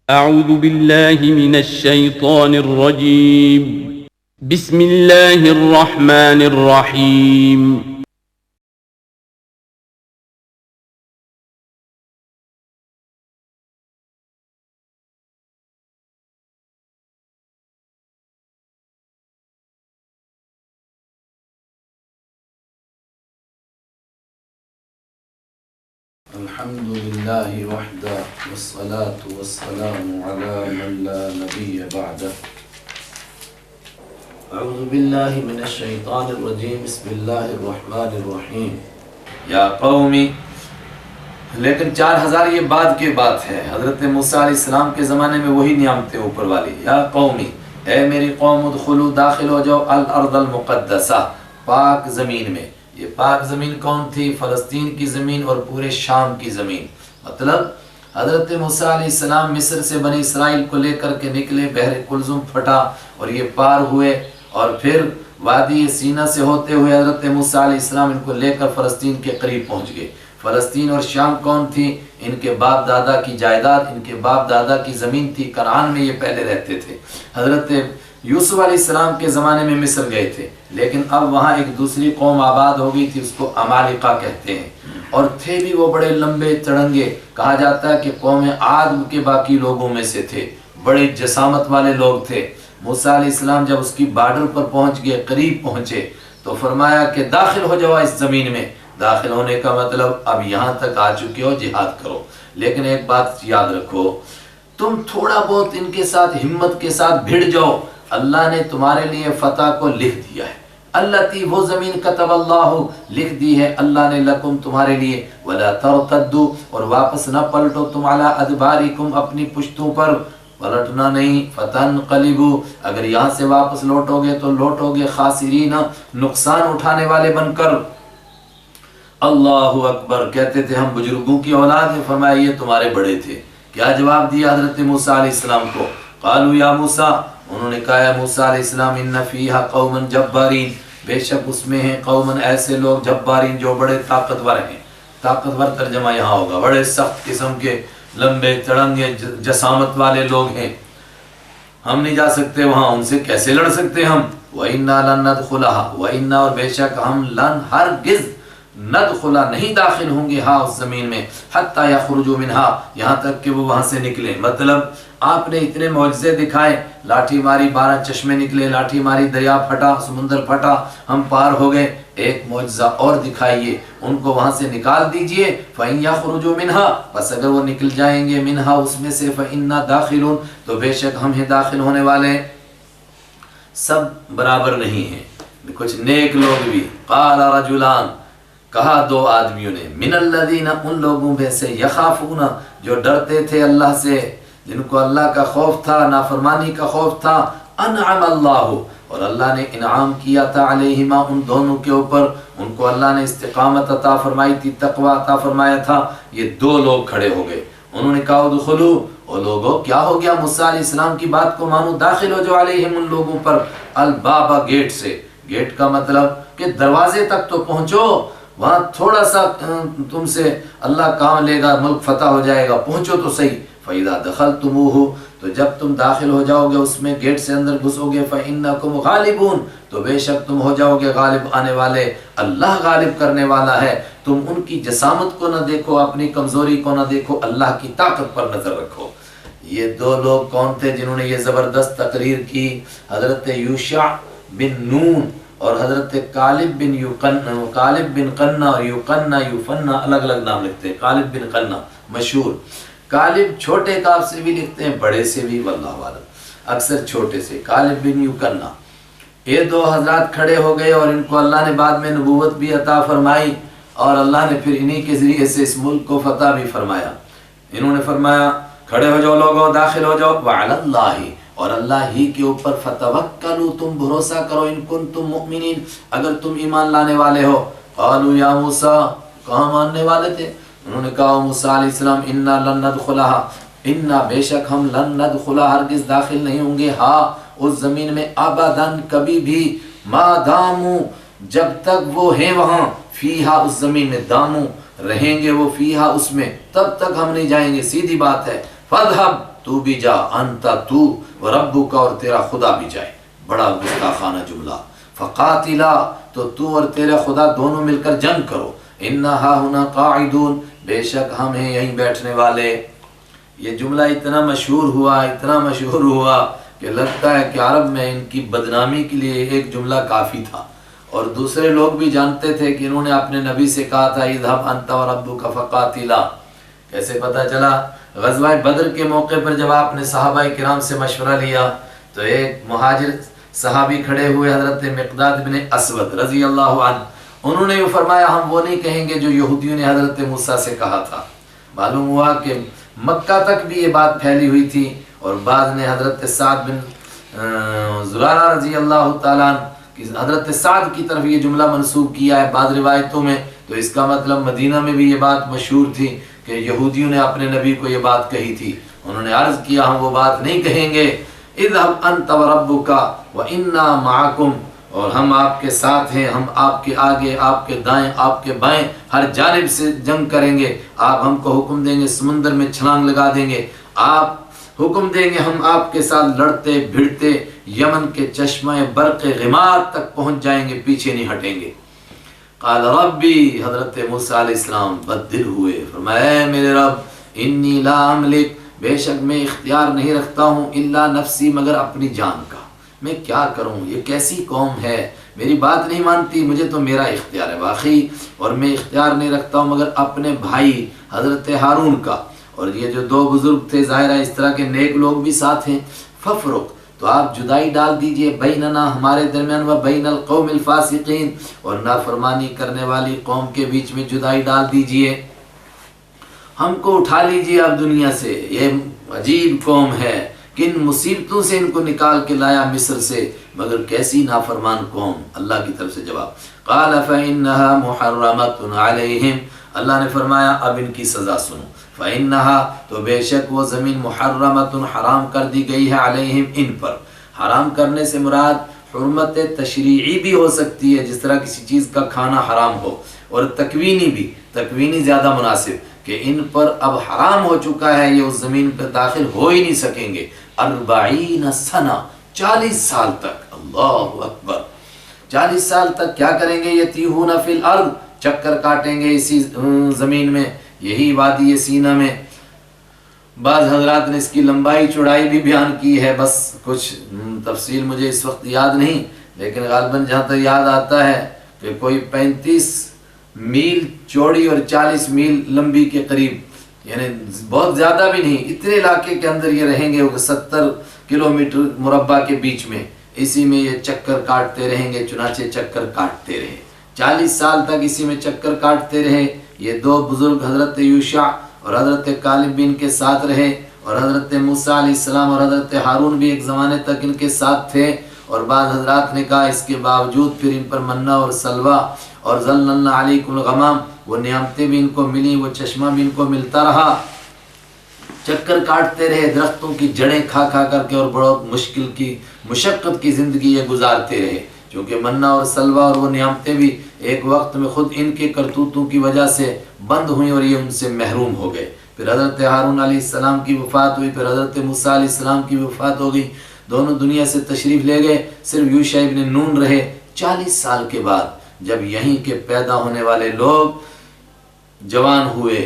أعوذ بالله من الشيطان الرجيم. بسم الله الرحمن الرحيم. الحمد لله وحده والصلاة والسلام على من لا نبي بعده. اعوذ باللہ من الشیطان الرجیم. بسم اللہ الرحمن الرحیم. یا قومی، لیکن 4000 یہ بعد کے بات ہے. حضرت موسیٰ علیہ السلام کے زمانے میں وہی نعمتیں اوپر والی. یا قومی، اے میری قوم، ادخلوا، داخل ہو جاؤ، الارض المقدسہ، پاک زمین میں. یہ پاک زمین کون تھی؟ فلسطین کی زمین اور پورے شام کی زمین. مطلب حضرت موسیٰ علیہ السلام مصر سے بنی اسرائیل کو لے کر کے نکلے، بحر کلزم پھٹا اور یہ پار ہوئے، اور پھر وادی سینا سے ہوتے ہوئے حضرت موسیٰ علیہ السلام ان کو لے کر فلسطین کے قریب پہنچ گئے. فلسطین اور شام کون تھی؟ ان کے باپ دادا کی جائیداد، ان کے باپ دادا کی زمین تھی. کنعان میں یہ پہلے رہتے تھے. حضرت یوسف علیہ السلام کے زمانے میں مصر گئے تھے، لیکن اب وہاں ایک دوسری قوم آباد ہو گئی تھی، اس کو عمالقہ کہتے ہیں. اور تھے بھی وہ بڑے لمبے تڑنگے. کہا جاتا ہے کہ قوم عاد کے باقی لوگوں میں سے تھے. بڑے جسامت والے لوگ تھے. موسیٰ علیہ السلام جب اس کی بارڈر پر پہنچ گئے، قریب پہنچے، تو فرمایا کہ داخل ہو جاؤ اس زمین میں. داخل ہونے کا مطلب اب یہاں تک آ چکے ہو، جہاد کرو. لیکن ایک بات یاد رکھو، تم تھوڑا بہت ان کے ساتھ ہمت کے ساتھ بھیڑ جاؤ، اللہ نے تمہارے لیے فتح کو لکھ دیا ہے. اللہ تی وہ زمین کتب اللہ لکھ دی ہے اللہ نے، لکم تمہارے لیے. ولا ترتدوا، اور واپس نہ پلٹو تم، علی ادبارکم اپنی پشتوں پر، پلٹنا نہیں. فتنقلبوا، اگر یہاں سے واپس لوٹو گے تو لوٹو گے خاسرین، نقصان اٹھانے والے بن کر. اللہ اکبر. کہتے تھے ہم بزرگوں کی اولاد ہیں. فرمایا یہ تمہارے بڑے تھے. کیا جواب دیا حضرت موسیٰ علیہ السلام کو؟ قالوا یا موسیٰ، انہوں نے کہا ہے موسیٰ علیہ السلام، ان فیہا قوما جبارین، بے شک اس میں ہیں قومن ایسے لوگ، جبارین جو بڑے طاقتور ہیں. طاقتور ترجمہ یہاں ہوگا بڑے سخت قسم کے، لمبے تڑنگے جسامت والے لوگ ہیں. ہم نہیں جا سکتے وہاں، ان سے کیسے لڑ سکتے ہم. وَإِنَّا لَن نَدْخُلَهَا، وَإِنَّا، اور بے شک ہم، لن ہرگز، ندخلا نہیں داخل ہوں گے، ہاں اس زمین میں، حتی یخرجوا منہا، یہاں تک کہ وہ وہاں سے نکلیں. مطلب آپ نے اتنے معجزے دکھائے، لاٹھی ماری 12 چشمے نکلے، لاٹھی ماری دریا پھٹا، سمندر پھٹا، ہم پار ہو گئے. ایک معجزہ اور دکھائیے، ان کو وہاں سے نکال دیجئے. فَإِن يَخْرُجُوا مِنْهَا، بس اگر وہ نکل جائیں گے، منہا اس میں سے، فَإِنَّا دَاخِلُونَ، تو بے شک ہم ہیں داخل ہونے والے. سب برابر نہیں ہیں، کچھ نیک لوگ بھی. قَالَ رَجُلَانِ، کہا 2 آدمیوں نے، من الذین، ان لوگوں میں سے، یخافون، جو ڈرتے تھے اللہ سے، جن کو اللہ کا خوف تھا، نافرمانی کا خوف تھا. انعم اللہ، اور اللہ نے انعام کیا تھا، علیہما، ان دونوں کے اوپر، ان کو اللہ نے استقامت عطا فرمائی تھی، تقوی عطا فرمایا تھا. یہ 2 لوگ کھڑے ہو گئے. انہوں نے کہا ادخلوا، او لوگوں کیا ہو گیا، موسیٰ علیہ السلام کی بات کو مانو، داخل ہو جو علیہم، ان لوگوں پر، البابا، گیٹ سے. گیٹ کا مطلب کہ دروازے تک تو پہنچو، وہاں تھوڑا سا تم سے اللہ کام لے گا، ملک فتح ہو جائے گا، پہنچو تو صحیح. فَإِذَا دَخَلْتُمُوهُ، تو جب تم داخل ہو جاؤ گے اس میں، گیٹ سے اندر گھسو گے، فَإِنَّكُمْ غَالِبُونَ، تو بے شک تم ہو جاؤ گے غالب آنے والے. اللہ غالب کرنے والا ہے. تم ان کی جسامت کو نہ دیکھو، اپنی کمزوری کو نہ دیکھو، اللہ کی طاقت پر نظر رکھو. یہ 2 لوگ کون تھے جنہوں نے یہ زبردست تقریر کی؟ حضرت یوشع بن نون اور حضرت کالب بن قنہ، اور یوفنا الگ الگ نام لکھتے ہیں. کالب بن قنہ مشہور. کالب چھوٹے کاف سے بھی لکھتے ہیں، بڑے سے بھی، واللہ عالم، اکثر چھوٹے سے. کالب بن یوکنہ، یہ 2 حضرات کھڑے ہو گئے، اور ان کو اللہ نے بعد میں نبوت بھی عطا فرمائی، اور اللہ نے پھر انہی کے ذریعے سے اس ملک کو فتح بھی فرمایا. انہوں نے فرمایا کھڑے ہو جاؤ لوگوں، داخل ہو جاؤ. وعلی اللہ، اور اللہ ہی کے اوپر، فتوکلوا، تم بھروسہ کرو، ان کنتم مؤمنین، اگر تم ایمان لانے والے ہو. قالوا یا موسیٰ، کہاں ماننے والے تھے؟ انہوں نے کہا موسیٰ علیہ السلام، انا لن ندخلها، انا بے شک ہم، لن ندخلها ہرگز داخل نہیں ہوں گے، ہاں اس زمین میں، ابداً کبھی بھی، ما داموا جب تک وہ ہیں وہاں، فیہا اس زمین میں، داموا رہیں گے وہ، فیہا اس میں، تب تک ہم نہیں جائیں گے. سیدھی بات ہے. فاذهب، تو بھی جا، انتا تو و ربک، اور تیرا خدا بھی جائے۔ بڑا گستاخانہ جملہ۔ فقاتلا، تو اور تیرا خدا دونوں مل کر جنگ کرو۔ انا ہاہنا قاعدون، بے شک ہم ہیں یہیں بیٹھنے والے۔ یہ جملہ اتنا مشہور ہوا کہ لگتا ہے کہ عرب میں ان کی بدنامی کے لیے ایک جملہ کافی تھا، اور دوسرے لوگ بھی جانتے تھے کہ انہوں نے اپنے نبی سے کہا تھا اذهب انت وربک فقاتلا۔ کیسے پتہ چلا؟ غزوہ بدر کے موقع پر جب آپ نے صحابہ کرام سے مشورہ لیا تو ایک مہاجر صحابی کھڑے ہوئے، حضرت مقداد بن اسود رضی اللہ عنہ، انہوں نے فرمایا ہم وہ نہیں کہیں گے جو یہودیوں نے حضرت موسیٰ سے کہا تھا۔ معلوم ہوا کہ مکہ تک بھی یہ بات پھیلی ہوئی تھی، اور بعد نے حضرت سعد بن زرارہ رضی اللہ تعالیٰ عنہ حضرت سعد کی طرف یہ جملہ منسوب کیا ہے بعض روایتوں میں، تو اس کا مطلب مدینہ میں بھی یہ بات مشہور تھی کہ یہودیوں نے اپنے نبی کو یہ بات کہی تھی۔ انہوں نے عرض کیا ہم وہ بات نہیں کہیں گے، اذهب انت وربک وانا معکم، اور ہم آپ کے ساتھ ہیں، ہم آپ کے آگے، آپ کے دائیں، آپ کے بائیں، ہر جانب سے جنگ کریں گے۔ آپ ہم کو حکم دیں گے سمندر میں چھلانگ لگا دیں گے، آپ حکم دیں گے ہم آپ کے ساتھ لڑتے بھڑتے یمن کے چشمہ برق غماد تک پہنچ جائیں گے، پیچھے نہیں ہٹیں گے۔ قال ربی، حضرت موسیٰ علیہ السلام بددل ہوئے، فرمایا اے میرے رب، انی لا املک، بے شک میں اختیار نہیں رکھتا ہوں، الا نفسی، مگر اپنی جان کا۔ میں کیا کروں، یہ کیسی قوم ہے، میری بات نہیں مانتی، مجھے تو میرا اختیار ہے واقعی، اور میں اختیار نہیں رکھتا ہوں مگر اپنے بھائی حضرت ہارون کا۔ اور یہ جو دو بزرگ تھے ظاہر ہے اس طرح کے نیک لوگ بھی ساتھ ہیں، ففرق، تو آپ جدائی ڈال دیجئے، بیننا، ہمارے درمیان، و بین القوم الفاسقین، اور نافرمانی کرنے والی قوم کے بیچ میں جدائی ڈال دیجئے، ہم کو اٹھا لیجئے اب دنیا سے۔ یہ عجیب قوم ہے، کن مصیبتوں سے ان کو نکال کے لایا مصر سے، مگر کیسی نافرمان قوم۔ اللہ کی طرف سے جواب، قال فإنها محرمة علیہم، اللہ نے فرمایا اب ان کی سزا سنو، فإنها، تو بے شک وہ زمین محرمۃ، حرام کر دی گئی ہے، علیہم، ان پر۔ حرام کرنے سے مراد حرمت تشریعی بھی ہو سکتی ہے، جس طرح کسی چیز کا کھانا حرام ہو، اور تکوینی بھی، تکوینی زیادہ مناسب، کہ ان پر اب حرام ہو چکا ہے، یہ اس زمین پر داخل ہو ہی نہیں سکیں گے۔ 40 سنہ، 40 سال تک، اللہ اکبر، 40 سال تک کیا کریں گے؟ یتیہون فی الارض، چکر کاٹیں گے اسی زمین میں، یہی وادی سینا میں۔ بعض حضرات نے اس کی لمبائی چوڑائی بھی بیان کی ہے، بس کچھ تفصیل مجھے اس وقت یاد نہیں، لیکن غالباً جہاں تک یاد آتا ہے کہ کوئی 35 میل چوڑی اور 40 میل لمبی کے قریب، یعنی بہت زیادہ بھی نہیں، اتنے علاقے کے اندر یہ رہیں گے، 70 کلومیٹر مربع کے بیچ میں، اسی میں یہ چکر کاٹتے رہیں گے، چنانچہ چکر کاٹتے رہے، 40 سال تک اسی میں چکر کاٹتے رہے۔ یہ دو بزرگ حضرت یوشع اور حضرت کالب بھی ان کے ساتھ رہے، اور حضرت موسیٰ علیہ السلام اور حضرت ہارون بھی ایک زمانے تک ان کے ساتھ تھے۔ اور بعض حضرات نے کہا اس کے باوجود پھر ان پر منہ اور سلوہ اور ظللنا علیکم الغمام، وہ نعمتیں بھی ان کو ملی، وہ چشمہ بھی ان کو ملتا رہا، چکر کاٹتے رہے، درختوں کی جڑیں کھا کھا کر کے، اور بہت مشکل کی مشقت کی زندگی یہ گزارتے رہے، چونکہ منہ اور سلوہ اور وہ نعمتیں بھی ایک وقت میں خود ان کے کرتوتوں کی وجہ سے بند ہوئیں اور یہ ان سے محروم ہو گئے۔ پھر حضرت ہارون علیہ السلام کی وفات ہوئی، پھر حضرت موسیٰ علیہ السلام کی وفات ہو گئی، دونوں دنیا سے تشریف لے گئے، صرف یوشع ابن نون رہے۔ 40 سال کے بعد جب یہیں کے پیدا ہونے والے لوگ جوان ہوئے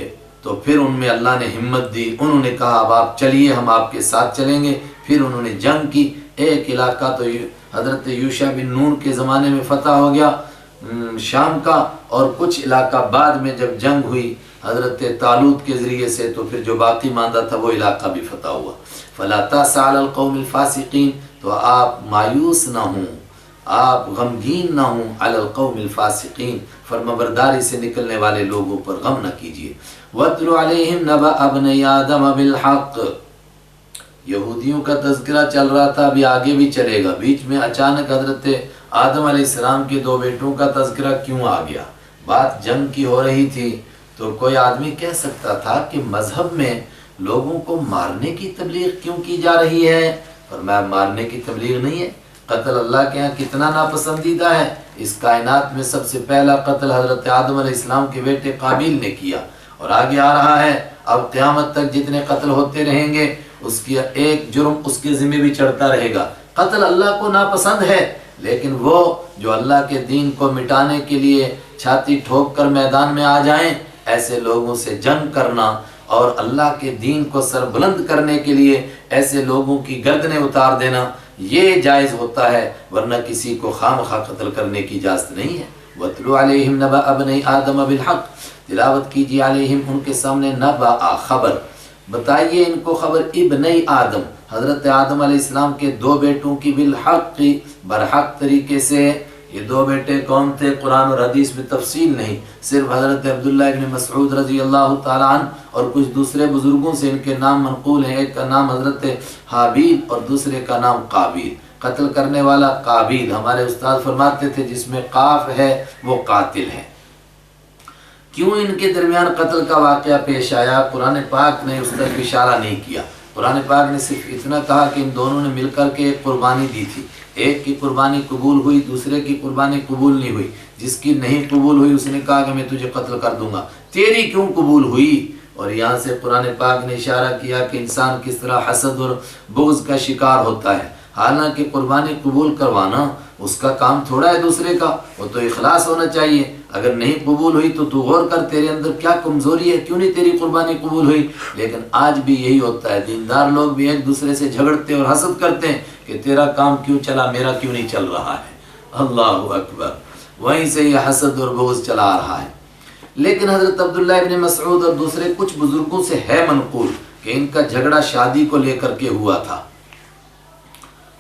تو پھر ان میں اللہ نے ہمت دی، انہوں نے کہا اب آپ چلیے، ہم آپ کے ساتھ چلیں گے۔ پھر انہوں نے جنگ کی، ایک علاقہ تو حضرت یوشع بن نون کے زمانے میں فتح ہو گیا شام کا، اور کچھ علاقہ بعد میں جب جنگ ہوئی حضرت طالوت کے ذریعے سے تو پھر جو باقی ماندہ تھا وہ علاقہ بھی فتح ہوا۔ فلا تأس علی القوم الفاسقین، تو آپ مایوس نہ ہوں، آپ غمگین نہ ہوں، علی القوم الفاسقین، فرمانبرداری سے نکلنے والے لوگوں پر غم نہ کیجیے۔ وَاتْلُ عَلَيْهِمْ نَبَأَ ابْنَيْ آدَمَ بِالْحَقِّ، یہودیوں کا تذکرہ چل رہا تھا، ابھی آگے بھی چلے گا، بیچ میں اچانک حضرت آدم علیہ السلام کے دو بیٹوں کا تذکرہ کیوں آ گیا؟ بات جنگ کی ہو رہی تھی، تو کوئی آدمی کہہ سکتا تھا کہ مذہب میں لوگوں کو مارنے کی تبلیغ کیوں کی جا رہی ہے؟ فرمایا مارنے کی تبلیغ نہیں ہے، قتل اللہ کے ہاں کتنا ناپسندیدہ ہے۔ اس کائنات میں سب سے پہلا قتل حضرت آدم علیہ السلام کے بیٹے قابیل نے کیا، اور آگے آ رہا ہے، اب قیامت تک جتنے قتل ہوتے رہیں گے اس کی ایک جرم اس کے ذمہ بھی چڑھتا رہے گا۔ قتل اللہ کو ناپسند ہے، لیکن وہ جو اللہ کے دین کو مٹانے کے لیے چھاتی ٹھوک کر میدان میں آ جائیں، ایسے لوگوں سے جنگ کرنا اور اللہ کے دین کو سربلند کرنے کے لیے ایسے لوگوں کی گردنیں اتار دینا، یہ جائز ہوتا ہے، ورنہ کسی کو خامخواہ قتل کرنے کی اجازت نہیں ہے۔ وَاتْلُ عَلَيْهِمْ نَبَأَ ابْنَيْ آدَمَ بِالْحَقِّ، تلاوت کیجیے علیہم ان کے سامنے نبأ خبر، بتائیے ان کو خبر ابنی آدم حضرت آدم علیہ السلام کے دو بیٹوں کی بالحق برحق طریقے سے۔ یہ دو بیٹے کون تھے؟ قرآن اور حدیث میں تفصیل نہیں، صرف حضرت عبداللہ ابن مسعود رضی اللہ تعالیٰ عنہ اور کچھ دوسرے بزرگوں سے ان کے نام منقول ہیں۔ ایک کا نام حضرت حابیل اور دوسرے کا نام قابیل۔ قتل کرنے والا قابیل، ہمارے استاد فرماتے تھے جس میں قاف ہے وہ قاتل ہے۔ کیوں ان کے درمیان قتل کا واقعہ پیش آیا؟ قرآن پاک نے اس طرف اشارہ نہیں کیا۔ قرآن پاک نے صرف اتنا کہا کہ ان دونوں نے مل کر کے ایک قربانی دی تھی، ایک کی قربانی قبول ہوئی، دوسرے کی قربانی قبول نہیں ہوئی۔ جس کی نہیں قبول ہوئی اس نے کہا کہ میں تجھے قتل کر دوں گا، تیری کیوں قبول ہوئی؟ اور یہاں سے قرآن پاک نے اشارہ کیا کہ انسان کس طرح حسد اور بغض کا شکار ہوتا ہے۔ حالانکہ قربانی قبول کروانا اس کا کام تھوڑا ہے دوسرے کا، وہ تو اخلاص ہونا چاہیے۔ اگر نہیں قبول ہوئی تو غور کر تیرے اندر کیا کمزوری ہے، کیوں نہیں تیری قربانی قبول ہوئی۔ لیکن آج بھی یہی ہوتا ہے، دیندار لوگ بھی ایک دوسرے سے جھگڑتے اور حسد کرتے ہیں کہ تیرا کام کیوں چلا، میرا کیوں نہیں چل رہا ہے۔ اللہ اکبر، وہیں سے یہ حسد اور بغض چلا آ رہا ہے۔ لیکن حضرت عبداللہ ابن مسعود اور دوسرے کچھ بزرگوں سے ہے منقول کہ ان کا جھگڑا شادی کو لے کر کے ہوا تھا۔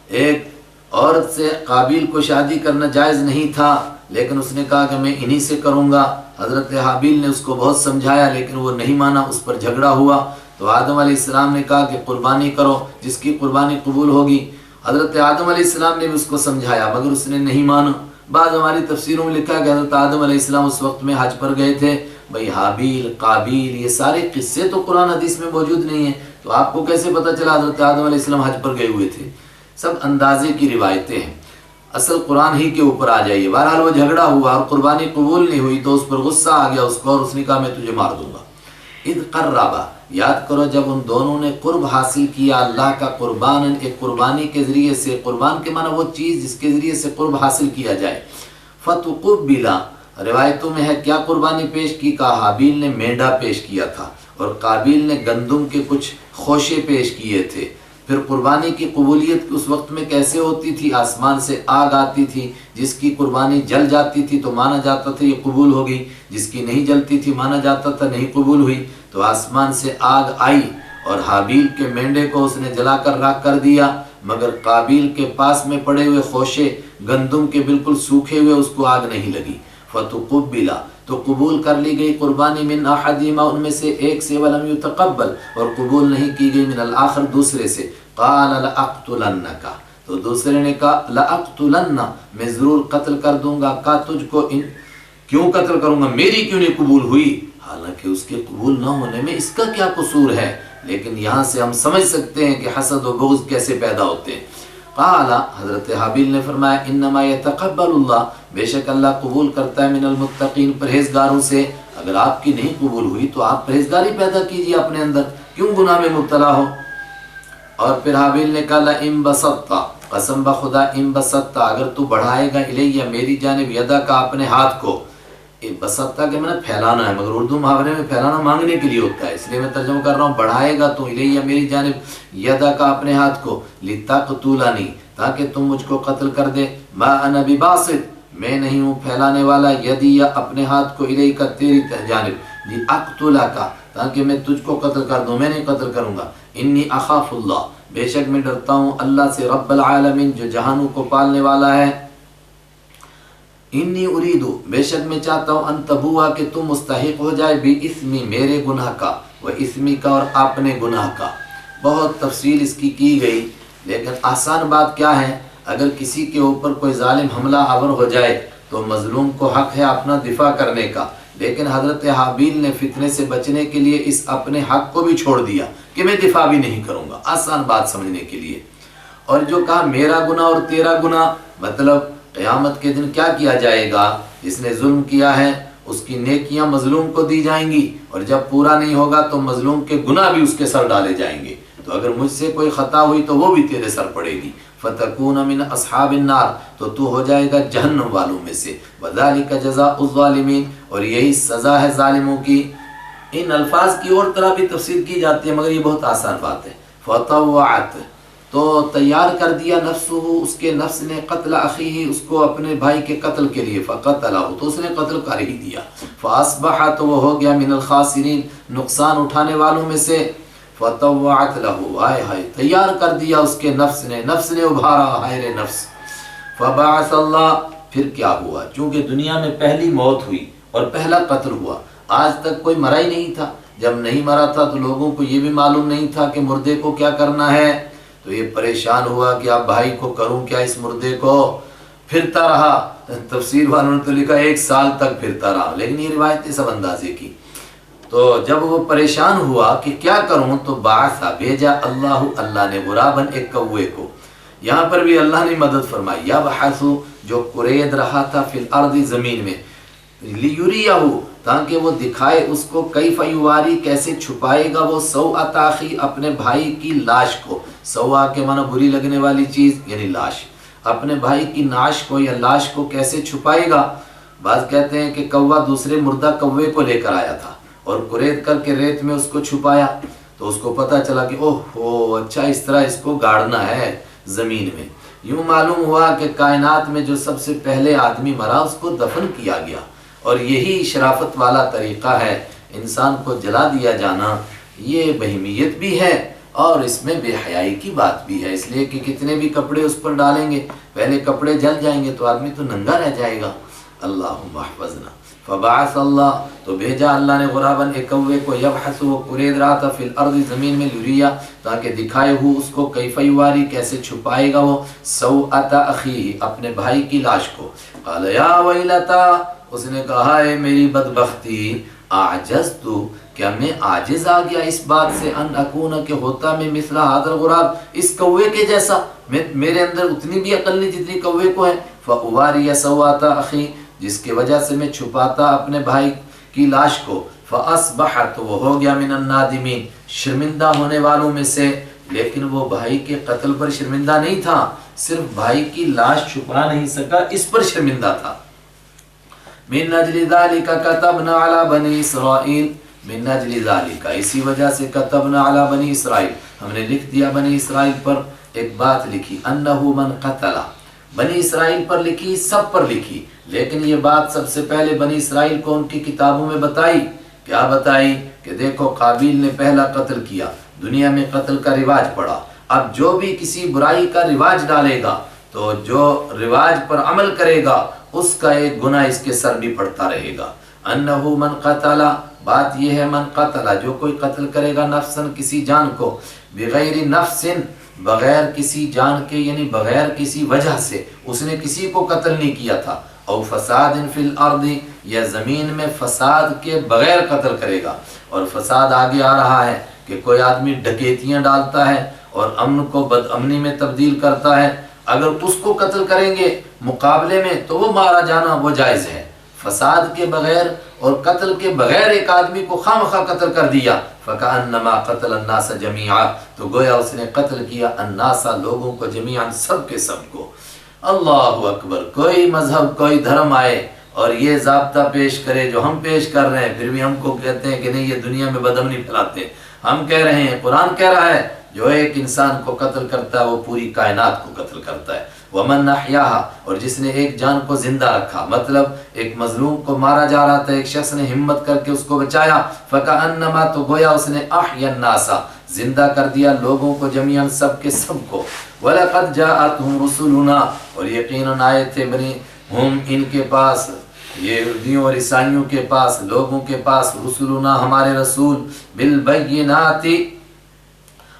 ایک عورت سے قابیل کو شادی کرنا جائز نہیں تھا، لیکن اس نے کہا کہ میں انہی سے کروں گا۔ حضرت حابیل نے اس کو بہت سمجھایا لیکن وہ نہیں مانا، اس پر جھگڑا ہوا۔ تو آدم علیہ السلام نے کہا کہ قربانی کرو، جس کی قربانی قبول ہوگی۔ حضرت آدم علیہ السلام نے بھی اس کو سمجھایا مگر اس نے نہیں مانا۔ بعض ہماری تفسیروں میں لکھا کہ حضرت آدم علیہ السلام اس وقت میں حج پر گئے تھے۔ بھئی حابیل قابیل یہ سارے قصے تو قرآن حدیث میں موجود نہیں ہیں، تو آپ کو کیسے پتہ چلا حضرت آدم علیہ السلام حج پر گئے ہوئے تھے؟ سب اندازے کی روایتیں ہیں، اصل قرآن ہی کے اوپر آ جائیے۔ بہرحال وہ جھگڑا ہوا اور قربانی قبول نہیں ہوئی تو اس پر غصہ آ گیا اس کو، اور اس نے کہا میں تجھے مار دوں گا۔ اذ قربا، یاد کرو جب ان دونوں نے قرب حاصل کیا اللہ کا قربان، ایک قربانی کے ذریعے سے، قربان کے معنی وہ چیز جس کے ذریعے سے قرب حاصل کیا جائے۔ فتقبلا، روایتوں میں ہے کیا قربانی پیش کی؟ کہا حابیل نے مینڈا پیش کیا تھا اور قابیل نے گندم کے کچھ خوشے پیش کیے تھے۔ پھر قربانی کی قبولیت اس وقت میں کیسے ہوتی تھی؟ آسمان سے آگ آتی تھی، جس کی قربانی جل جاتی تھی تو مانا جاتا تھا یہ قبول ہوگی، جس کی نہیں جلتی تھی مانا جاتا تھا نہیں قبول ہوئی۔ تو آسمان سے آگ آئی اور حابیل کے مینڈے کو اس نے جلا کر راکھ کر دیا، مگر قابیل کے پاس میں پڑے ہوئے خوشے گندم کے بالکل سوکھے ہوئے اس کو آگ نہیں لگی۔ فتقبلا، تو قبول کر لی گئی قربانی من احدہما، ان میں سے ایک سے، ولم یتقبل، اور قبول نہیں کی گئی من الاخر، دوسرے سے۔ قال لأقتلنک، تو دوسرے نے کہا لأقتلن، میں ضرور قتل کر دوں گا کا تجھ کو۔ کیوں قتل کروں گا؟ میری کیوں نہیں قبول ہوئی؟ حالانکہ اس کے قبول نہ ہونے میں اس کا کیا قصور ہے؟ لیکن یہاں سے ہم سمجھ سکتے ہیں کہ حسد و بغض کیسے پیدا ہوتے ہیں۔ قال، حضرت حابیل نے فرمایا انما یتقبل اللہ، بے شک اللہ قبول کرتا ہے من المتقین، پرہیزگاروں سے۔ اگر آپ کی نہیں قبول ہوئی تو آپ پرہیزگاری پیدا کیجیے اپنے اندر، کیوں گناہ میں مبتلا ہو؟ اور پھر حابیل نے کہا لئن بسطت، قسم بخدا ان بسطت، اگر تو بڑھائے گا الیہ میری جانب، یدا کا اپنے ہاتھ کو، بسطت کے معنی پھیلانا ہے، مگر اردو محاورے میں پھیلانا مانگنے کے لیے ہوتا ہے، اس لیے میں ترجمہ کر رہا ہوں بڑھائے گا تو الیہ میری جانب، یدا کا اپنے ہاتھ کو، لتقتلنی، تاکہ تم مجھ کو قتل کر دے، ما انا بباسط، میں نہیں ہوں پھیلانے والا، یدی اپنے ہاتھ کو الیک تیری جانب، لاقتلک، تاکہ میں تجھ کو قتل کر دوں، میں نہیں قتل کروں گا۔ انی اخاف اللہ، بے شک میں ڈرتا ہوں اللہ سے، رب العالمین، جو جہانوں کو پالنے والا ہے۔ انی اریدو، بے شک میں چاہتا ہوں، ان تبوا، کہ تم مستحق ہو جائے، بی اسمی، میرے گناہ کا، و اسمی کا، اور اپنے گناہ کا۔ بہت تفصیل اس کی گئی، لیکن آسان بات کیا ہے؟ اگر کسی کے اوپر کوئی ظالم حملہ آور ہو جائے تو مظلوم کو حق ہے اپنا دفاع کرنے کا، لیکن حضرت حابیل نے فتنے سے بچنے کے لیے اس اپنے حق کو بھی چھوڑ دیا کہ میں دفاع بھی نہیں کروں گا، آسان بات سمجھنے کے لیے۔ اور جو کہا میرا گناہ اور تیرا گناہ، مطلب قیامت کے دن کیا کیا جائے گا؟ جس نے ظلم کیا ہے اس کی نیکیاں مظلوم کو دی جائیں گی، اور جب پورا نہیں ہوگا تو مظلوم کے گناہ بھی اس کے سر ڈالے جائیں گے۔ تو اگر مجھ سے کوئی خطا ہوئی تو وہ بھی تیرے سر پڑے گی، فتکون من اصحاب النار، تو تو ہو جائے گا جہنم والوں میں سے، وذالک جزاء الظالمین، اور یہی سزا ہے ظالموں کی۔ ان الفاظ کی اور طرح بھی تفسیر کی جاتی ہے مگر یہ بہت آسان بات ہے۔ فطوعت، تو تیار کر دیا، نفسہ، اس کے نفس نے، قتل اخیہ، اس کو اپنے بھائی کے قتل کے لیے، فقتلہ، تو اس نے قتل کر ہی دیا، فاصبح، تو وہ ہو گیا من الخاسرین، نقصان اٹھانے والوں میں سے، فطوعت لہ، ہائے ہائے، تیار کر دیا اس کے نفس نے ابھارا، ہائے رے نفس، فبعث اللہ، پھر کیا ہوا، چونکہ دنیا میں پہلی موت ہوئی اور پہلا قتل ہوا، آج تک کوئی مرا ہی نہیں تھا، جب نہیں مرا تھا تو لوگوں کو یہ بھی معلوم نہیں تھا کہ مردے کو کیا کرنا ہے، تو یہ پریشان ہوا کہ اب بھائی کو کروں کیا، اس مردے کو، پھرتا رہا، تفسیر والوں نے تو لکھا 1 سال تک پھرتا رہا، لیکن یہ روایت سب اندازے کی۔ تو جب وہ پریشان ہوا کہ کیا کروں، تو بعثا، بھیجا اللہ نے غراباً، ایک کوے کو، یہاں پر بھی اللہ نے مدد فرمائی، یبحث، جو قرید رہا تھا، فی الارض، زمین میں، لیریہ، تاکہ وہ دکھائے اس کو، کیف یواری، کیسے چھپائے گا وہ، سوءۃ اخی، اپنے بھائی کی لاش کو، سوء کے معنی بری لگنے والی چیز یعنی لاش، اپنے بھائی کی ناش کو یا لاش کو کیسے چھپائے گا۔ بعض کہتے ہیں کہ کوا دوسرے مردہ کوے کو لے کر آیا تھا اور قرید کر کے ریت میں اس کو چھپایا، تو اس کو پتہ چلا کہ اوہ ہو، اچھا اس طرح اس کو گاڑنا ہے زمین میں۔ یوں معلوم ہوا کہ کائنات میں جو سب سے پہلے آدمی مرا اس کو دفن کیا گیا، اور یہی شرافت والا طریقہ ہے، انسان کو جلا دیا جانا، یہ بہیمیت بھی ہے اور اس میں بے حیائی کی بات بھی ہے، اس لیے کہ کتنے بھی کپڑے اس پر ڈالیں گے، پہلے کپڑے جل جائیں گے تو آدمی تو ننگا رہ جائے گا۔ اللہم احفظنا۔ فبعث اللہ، تو بھیجا اللہ نے غراباً، ایک کوے کو، یبحث، وہ قرید رہا تھا، فی الارض، زمین میں، لیریہ، تاکہ دکھائے ہو اس کو، کیف یواری، کیسے چھپائے گا وہ، سوءۃ اخیہ، اپنے بھائی کی لاش کو، قال یا ویلتا، اس نے کہا ہے میری بدبختی، اعجزت، کیا میں عاجز آ گیا اس بات سے، ان اکون، کہ ہوتا میں، مثل ھذا الغراب، اس کوے کے جیسا، میرے اندر اتنی بھی عقل نہیں جتنی کوے کو ہے، فاواری سوءۃ اخی، جس کی وجہ سے میں چھپاتا اپنے بھائی کی لاش کو، فاصبحت، وہ ہو گیا من النادمین، شرمندہ ہونے والوں میں سے، لیکن وہ بھائی کے قتل پر شرمندہ نہیں تھا، صرف بھائی کی لاش چھپا نہیں سکا اس پر شرمندہ تھا۔ من اجل ذالک کتبنا علی بنی اسرائیل، من اجل ذالک، اسی وجہ سے، کتبنا علی بنی اسرائیل، ہم نے لکھ دیا بنی اسرائیل پر، ایک بات لکھی، انہ من قتل، بنی اسرائیل پر لکھی، سب پر لکھی، لیکن یہ بات سب سے پہلے بنی اسرائیل کو ان کی کتابوں میں بتائی، کیا بتائی، کہ دیکھو قابیل نے پہلا قتل کیا، دنیا میں قتل کا رواج پڑا، اب جو بھی کسی برائی کا رواج ڈالے گا تو جو رواج پر عمل کرے گا اس کا ایک گناہ اس کے سر بھی پڑتا رہے گا۔ انہ من قتل، بات یہ ہے، من قتل، جو کوئی قتل کرے گا، نفسن، کسی جان کو، بغیر نفس، بغیر کسی جان کے، یعنی بغیر کسی وجہ سے، اس نے کسی کو قتل نہیں کیا تھا، او فساد فی الارض، یا زمین میں فساد کے بغیر قتل کرے گا، اور فساد آگے آ رہا ہے کہ کوئی آدمی ڈکیتیاں ڈالتا ہے اور امن کو بد امنی میں تبدیل کرتا ہے، اگر اس کو قتل کریں گے مقابلے میں تو وہ مارا جانا وہ جائز ہے، فساد کے بغیر اور قتل کے بغیر ایک آدمی کو خواہ قتل کر دیا، فکأنما قتل الناس جميعا، تو گویا اس نے قتل کیا الناس، لوگوں کو، جمیعا، سب کے سب کو۔ اللہ اکبر، کوئی مذہب، کوئی دھرم آئے اور یہ ضابطہ پیش کرے جو ہم پیش کر رہے ہیں، پھر بھی ہم کو کہتے ہیں کہ نہیں یہ دنیا میں بدامنی پھیلاتے، ہم کہہ رہے ہیں، قرآن کہہ رہا ہے جو ایک انسان کو قتل کرتا ہے وہ پوری کائنات کو قتل کرتا ہے۔ ومن احیاہا، اور جس نے ایک جان کو زندہ رکھا، مطلب ایک مظلوم کو مارا جا رہا تھا، ایک شخص نے ہمت کر کے اس کو بچایا، فکأنما، تو گویا اس نے احیا الناس، زندہ کر دیا لوگوں کو، جمیعاً، سب کے سب کو۔ وَلَقَدْ جَاءَتْهُمْ رُسُلُنَا، اور یقیناً آئے تھے ہم ان کے پاس، یہودیوں اور عیسائیوں کے پاس، لوگوں کے پاس، رسولنا، ہمارے رسول، بالبینات،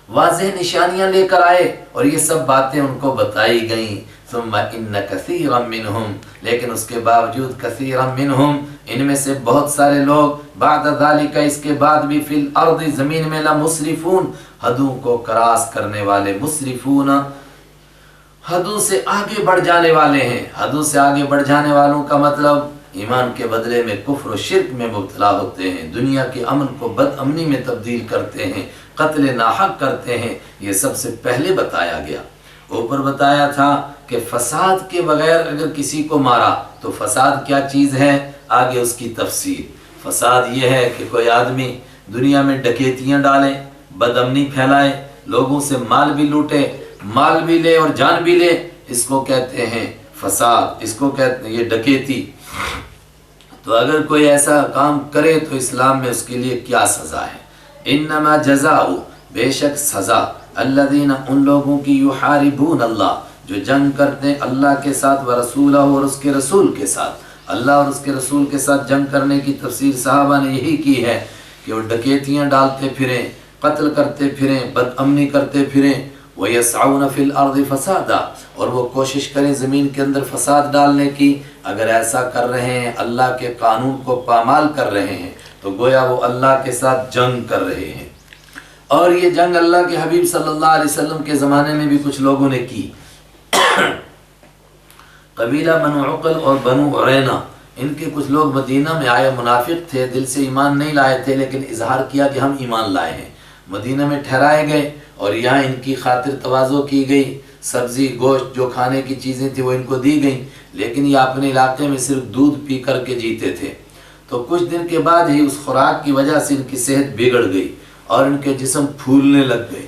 واضح نشانیاں لے کر آئے اور یہ سب باتیں ان کو بتائی گئیں، ثم ان کثیرا منہم، لیکن اس کے باوجود، کثیرا منہم، ان میں سے بہت سارے لوگ، بعد ذالک، اس کے بعد بھی، فی الارض، زمین میں، لمسرفون، حدوں کو کراس کرنے والے، مسرفون، حدوں سے آگے بڑھ جانے والے ہیں۔ حدوں سے آگے بڑھ جانے والوں کا مطلب ایمان کے بدلے میں کفر و شرک میں مبتلا ہوتے ہیں، دنیا کے امن کو بد امنی میں تبدیل کرتے ہیں، قتل ناحق کرتے ہیں، یہ سب سے پہلے بتایا گیا۔ اوپر بتایا تھا کہ فساد کے بغیر اگر کسی کو مارا تو فساد کیا چیز ہے، آگے اس کی تفصیل۔ فساد یہ ہے کہ کوئی آدمی دنیا میں ڈکیتیاں ڈالے، بد امنی پھیلائے، لوگوں سے مال بھی لوٹے، مال بھی لے اور جان بھی لے، اس کو کہتے ہیں فساد، اس کو کہتے ہیں یہ ڈکیتی۔ تو اگر کوئی ایسا کام کرے تو اسلام میں اس کے لیے کیا سزا ہے؟ انما جزاء، بے شک سزا، الذین، ان لوگوں کی، یحاربون اللہ، جو جنگ کرتے ہیں اللہ کے ساتھ، ورسولہ، اور اس کے رسول کے ساتھ۔ اللہ اور اس کے رسول کے ساتھ جنگ کرنے کی تفسیر صحابہ نے یہی کی ہے کہ وہ ڈکیتیاں ڈالتے پھریں، قتل کرتے پھریں، بد امنی کرتے پھریں، وَيَسْعَوْنَ فِي الْأَرْضِ فَسَادًا، اور وہ کوشش کریں زمین کے اندر فساد ڈالنے کی۔ اگر ایسا کر رہے ہیں، اللہ کے قانون کو پامال کر رہے ہیں، تو گویا وہ اللہ کے ساتھ جنگ کر رہے ہیں۔ اور یہ جنگ اللہ کے حبیب صلی اللہ علیہ وسلم کے زمانے میں بھی کچھ لوگوں نے کی۔ قبیلہ بنو عقل اور بنو عرینہ، ان کے کچھ لوگ مدینہ میں آئے، منافق تھے، دل سے ایمان نہیں لائے تھے، لیکن اظہار کیا کہ ہم ایمان لائے ہیں۔ مدینہ میں ٹھہرائے گئے اور یہاں ان کی خاطر تواضع کی گئی، سبزی گوشت جو کھانے کی چیزیں تھیں وہ ان کو دی گئیں، لیکن یہ اپنے علاقے میں صرف دودھ پی کر کے جیتے تھے۔ تو کچھ دن کے بعد ہی اس خوراک کی وجہ سے ان کی صحت بگڑ گئی اور ان کے جسم پھولنے لگ گئے۔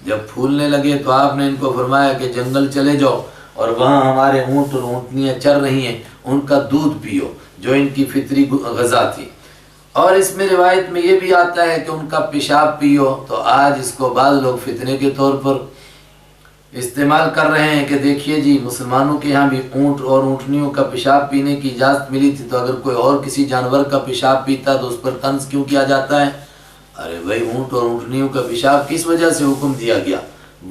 جب پھولنے لگے تو آپ نے ان کو فرمایا کہ جنگل چلے جاؤ اور وہاں ہمارے اونٹ اور اونٹنیاں چر رہی ہیں، ان کا دودھ پیو، جو ان کی فطری غذا تھی۔ اور اس میں روایت میں یہ بھی آتا ہے کہ ان کا پیشاب پیو۔ تو آج اس کو بعض لوگ فتنے کے طور پر استعمال کر رہے ہیں کہ دیکھیے جی، مسلمانوں کے یہاں بھی اونٹ اور اونٹنیوں کا پیشاب پینے کی اجازت ملی تھی، تو اگر کوئی اور کسی جانور کا پیشاب پیتا تو اس پر طنز کیوں کیا جاتا ہے؟ ارے بھائی، اونٹ اور اونٹنیوں کا پیشاب کس وجہ سے حکم دیا گیا؟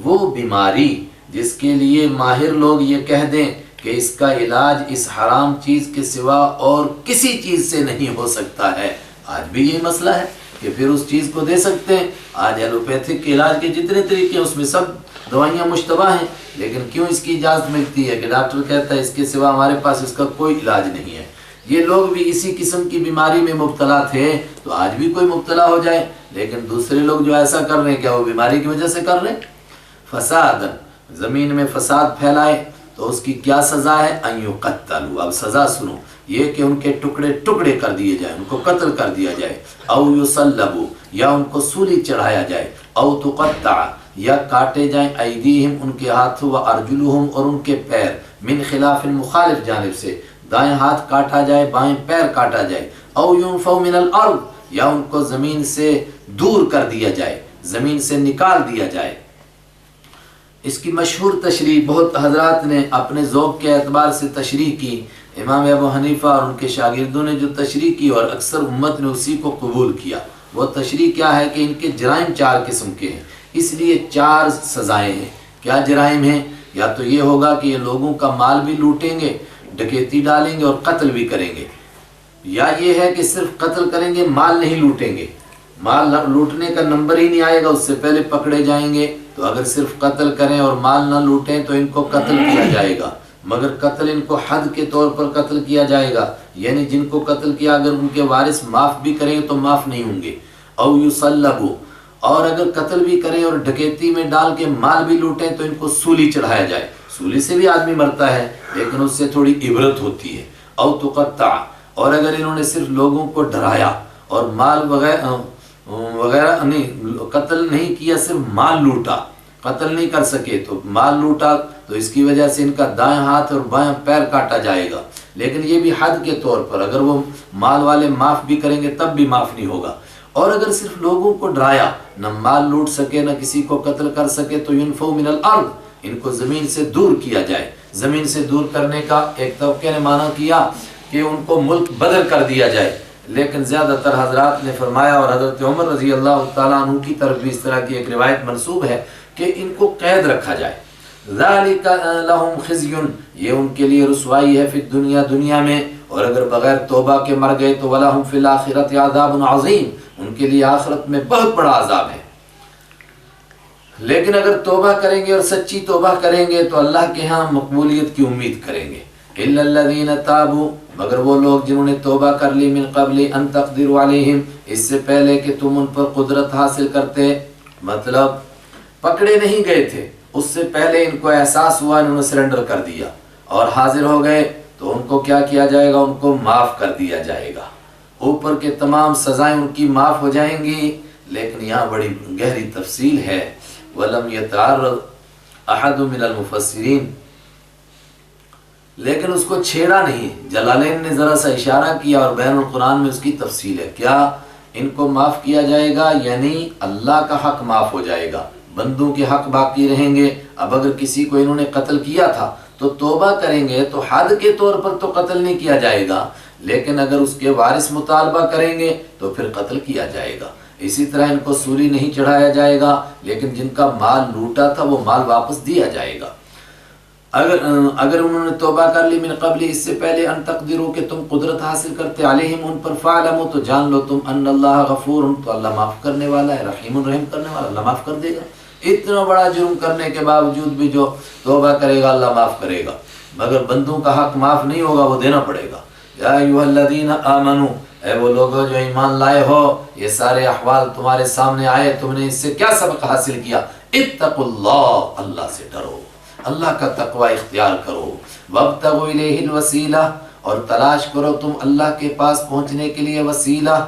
وہ بیماری جس کے لیے ماہر لوگ یہ کہہ دیں کہ اس کا علاج اس حرام چیز کے سوا اور کسی چیز سے نہیں ہو سکتا ہے، آج بھی یہ مسئلہ ہے کہ پھر اس چیز کو دے سکتے ہیں۔ آج ایلوپیتھک کے علاج کے جتنے طریقے ہیں اس میں سب دوائیاں مشتبہ ہیں، لیکن کیوں اس کی اجازت ملتی ہے کہ ڈاکٹر کہتا ہے اس کے سوا ہمارے پاس اس کا کوئی علاج نہیں ہے۔ یہ لوگ بھی اسی قسم کی بیماری میں مبتلا تھے، تو آج بھی کوئی مبتلا ہو جائے، لیکن دوسرے لوگ جو ایسا کر رہے ہیں کیا وہ بیماری کی وجہ سے کر رہے ہیں؟ فساد، زمین میں فساد پھیلائے تو اس کی کیا سزا ہے؟ ان یقتلوا، اب سزا سنو، یہ کہ ان کے ٹکڑے ٹکڑے کر دیے جائیں، ان کو قتل کر دیا جائے، او یصلبوا، یا ان کو سولی چڑھایا جائے، او تقطع، یا کاٹے جائیں، ایدیہم، ان کے ہاتھوں، و ارجلہم، اور ان کے پیر، من خلاف، مخالف جانب سے، دائیں ہاتھ کاٹا جائے، بائیں پیر کاٹا جائے، او ينفوا من الارض، یا ان کو زمین سے دور کر دیا جائے، زمین سے نکال دیا جائے۔ اس کی مشہور تشریح بہت حضرات نے اپنے ذوق کے اعتبار سے تشریح کی۔ امام ابو حنیفہ اور ان کے شاگردوں نے جو تشریح کی اور اکثر امت نے اسی کو قبول کیا، وہ تشریح کیا ہے کہ ان کے جرائم 4 قسم کے ہیں، اس لیے 4 سزائیں ہیں۔ کیا جرائم ہیں؟ یا تو یہ ہوگا کہ یہ لوگوں کا مال بھی لوٹیں گے، ڈکیتی ڈالیں گے اور قتل بھی کریں گے، یا یہ ہے کہ صرف قتل کریں گے، مال نہیں لوٹیں گے، مال لوٹنے کا نمبر ہی نہیں آئے گا، اس سے پہلے پکڑے جائیں گے۔ تو اگر صرف قتل کریں اور مال نہ لوٹیں تو ان کو قتل کیا جائے گا، مگر قتل ان کو حد کے طور پر قتل کیا جائے گا، یعنی جن کو قتل کیا اگر ان کے وارث معاف بھی کریں تو معاف نہیں ہوں گے۔ او یصلبوا، اور اگر قتل بھی کریں اور ڈکیتی میں ڈال کے مال بھی لوٹیں تو ان کو سولی چڑھایا جائے۔ سولی سے بھی آدمی مرتا ہے لیکن اس سے تھوڑی عبرت ہوتی ہے۔ او تقطع، اور اگر انہوں نے صرف لوگوں کو ڈرایا اور مال وغیرہ نہیں، قتل نہیں کیا، صرف مال لوٹا، قتل نہیں کر سکے تو مال لوٹا، تو اس کی وجہ سے ان کا دائیں ہاتھ اور بائیں پیر کاٹا جائے گا، لیکن یہ بھی حد کے طور پر، اگر وہ مال والے معاف بھی کریں گے تب بھی معاف نہیں ہوگا۔ اور اگر صرف لوگوں کو ڈرایا، نہ مال لوٹ سکے نہ کسی کو قتل کر سکے، تو ينفوا من الارض، ان کو زمین سے دور کیا جائے۔ زمین سے دور کرنے کا ایک طبقے نے معنی کیا کہ ان کو ملک بدر کر دیا جائے، لیکن زیادہ تر حضرات نے فرمایا، اور حضرت عمر رضی اللہ تعالیٰ عنہ کی طرف بھی اس طرح کی ایک روایت منسوب ہے کہ ان کو قید رکھا جائے۔ ذالک لہم خزی، یہ ان کے لیے رسوائی ہے، فی الدنیا، دنیا میں، اور اگر بغیر توبہ کے مر گئے تو ولہم فی الآخرۃ عذاب عظیم، ان کے لیے آخرت میں بہت بڑا عذاب ہے۔ لیکن اگر توبہ کریں گے اور سچی توبہ کریں گے تو اللہ کے ہاں مقبولیت کی امید کریں گے۔ الا الذین تابوا، مگر وہ لوگ جنہوں نے توبہ کر لی من قبل ان تقدروا علیہم، اس سے پہلے کہ تم ان پر قدرت حاصل کرتے، مطلب پکڑے نہیں گئے تھے، اس سے پہلے ان کو احساس ہوا، انہوں نے سرنڈر کر دیا اور حاضر ہو گئے، تو ان کو کیا کیا جائے گا؟ ان کو معاف کر دیا جائے گا، اوپر کے تمام سزائیں ان کی معاف ہو جائیں گی۔ لیکن یہاں بڑی گہری تفصیل ہے، وَلَمْ يَتَعَرَّضْ أَحَدٌ مِنَ الْمُفَسِّرِينَ، لیکن اس کو چھیڑا نہیں۔ جلالین نے ذرا سا اشارہ کیا اور بین القرآن میں اس کی تفصیل ہے۔ کیا ان کو معاف کیا جائے گا؟ یعنی اللہ کا حق معاف ہو جائے گا، بندوں کے حق باقی رہیں گے۔ اب اگر کسی کو انہوں نے قتل کیا تھا تو توبہ کریں گے تو حد کے طور پر تو قتل نہیں کیا جائے گا، لیکن اگر اس کے وارث مطالبہ کریں گے تو پھر قتل کیا جائے گا۔ اسی طرح ان کو سولی نہیں چڑھایا جائے گا، لیکن جن کا مال لوٹا تھا وہ مال واپس دیا جائے گا۔ اگر انہوں نے توبہ کر لی من قبل، اس سے پہلے ان تقدروا کہ تم قدرت حاصل کرتے علیہم ان پر، فاعلموا تو جان لو تم ان اللہ غفور، تو اللہ معاف کرنے والا ہے، رحیم رحم کرنے والا، اللہ معاف کر دے گا۔ اتنا بڑا جرم کرنے کے باوجود بھی جو توبہ کرے گا اللہ معاف کرے گا، مگر بندوں کا حق معاف نہیں ہوگا، وہ دینا پڑے گا۔ یا ایھا الذین آمنوا، اے وہ لوگوں جو ایمان لائے ہو، یہ سارے احوال تمہارے سامنے آئے، تم نے اس سے کیا سبق حاصل کیا؟ اتقوا اللہ، اللہ سے ڈرو، اللہ کا تقوی اختیار کرو۔ وابتغوا الیہ الوسیلہ، اور تلاش کرو تم اللہ کے پاس پہنچنے کے لیے وسیلہ،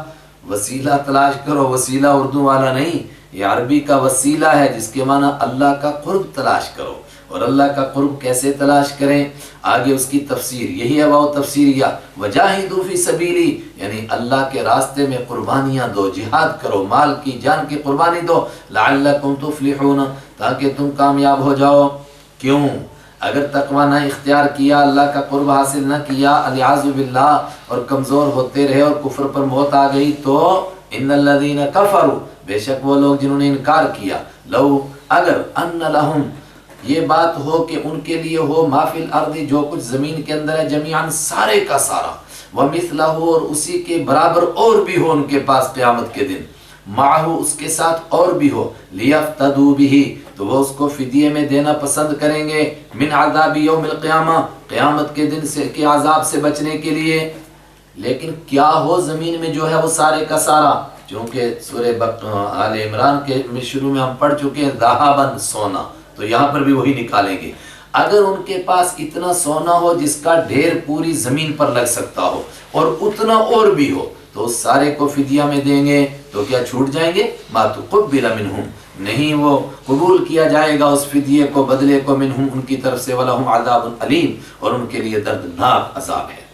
وسیلہ تلاش کرو، وسیلہ اردو والا نہیں، یہ عربی کا وسیلہ ہے جس کے معنی اللہ کا قرب تلاش کرو۔ اور اللہ کا قرب کیسے تلاش کریں؟ آگے اس کی تفسیر یہی ہے، وہ تفسیریہ وجاہدوا فی سبیلی، یعنی اللہ کے راستے میں قربانیاں دو، جہاد کرو، مال کی جان کی قربانی دو، لعلکم تفلحون، تاکہ تم کامیاب ہو جاؤ۔ کیوں؟ اگر تقوی نہ اختیار کیا، اللہ کا قرب حاصل نہ کیا، الیاذ باللہ، اور کمزور ہوتے رہے اور کفر پر موت آ گئی، تو ان الذین کفروا، بے شک وہ لوگ جنہوں نے انکار کیا، لو اگر ان لہم، یہ بات ہو کہ ان کے لیے ہو ما فی الارض، جو کچھ زمین کے اندر ہے، جمیعاً سارے کا سارا، ومثلہ، اور اسی کے برابر اور بھی ہو ان کے پاس قیامت کے دن، معہ، اس کے ساتھ اور بھی ہو، لیفتدوا بہ، تو وہ اس کو فدیے میں دینا پسند کریں گے، من عذاب یوم القیامہ، قیامت کے دن سے کے عذاب سے بچنے کے لیے۔ لیکن کیا ہو زمین میں جو ہے وہ سارے کا سارا، چونکہ سورہ آل عمران کے شروع میں ہم پڑھ چکے ہیں ذہباً، سونا، تو یہاں پر بھی وہی نکالیں گے۔ اگر ان کے پاس اتنا سونا ہو جس کا ڈھیر پوری زمین پر لگ سکتا ہو، اور اتنا اور بھی ہو، تو اس سارے کو فدیہ میں دیں گے، تو کیا چھوٹ جائیں گے؟ ما تقبل منہم، نہیں وہ قبول کیا جائے گا اس فدیے کو، بدلے کو، منہم، ان کی طرف سے، ولہم عذاب علیم، اور ان کے لیے دردناک عذاب ہے۔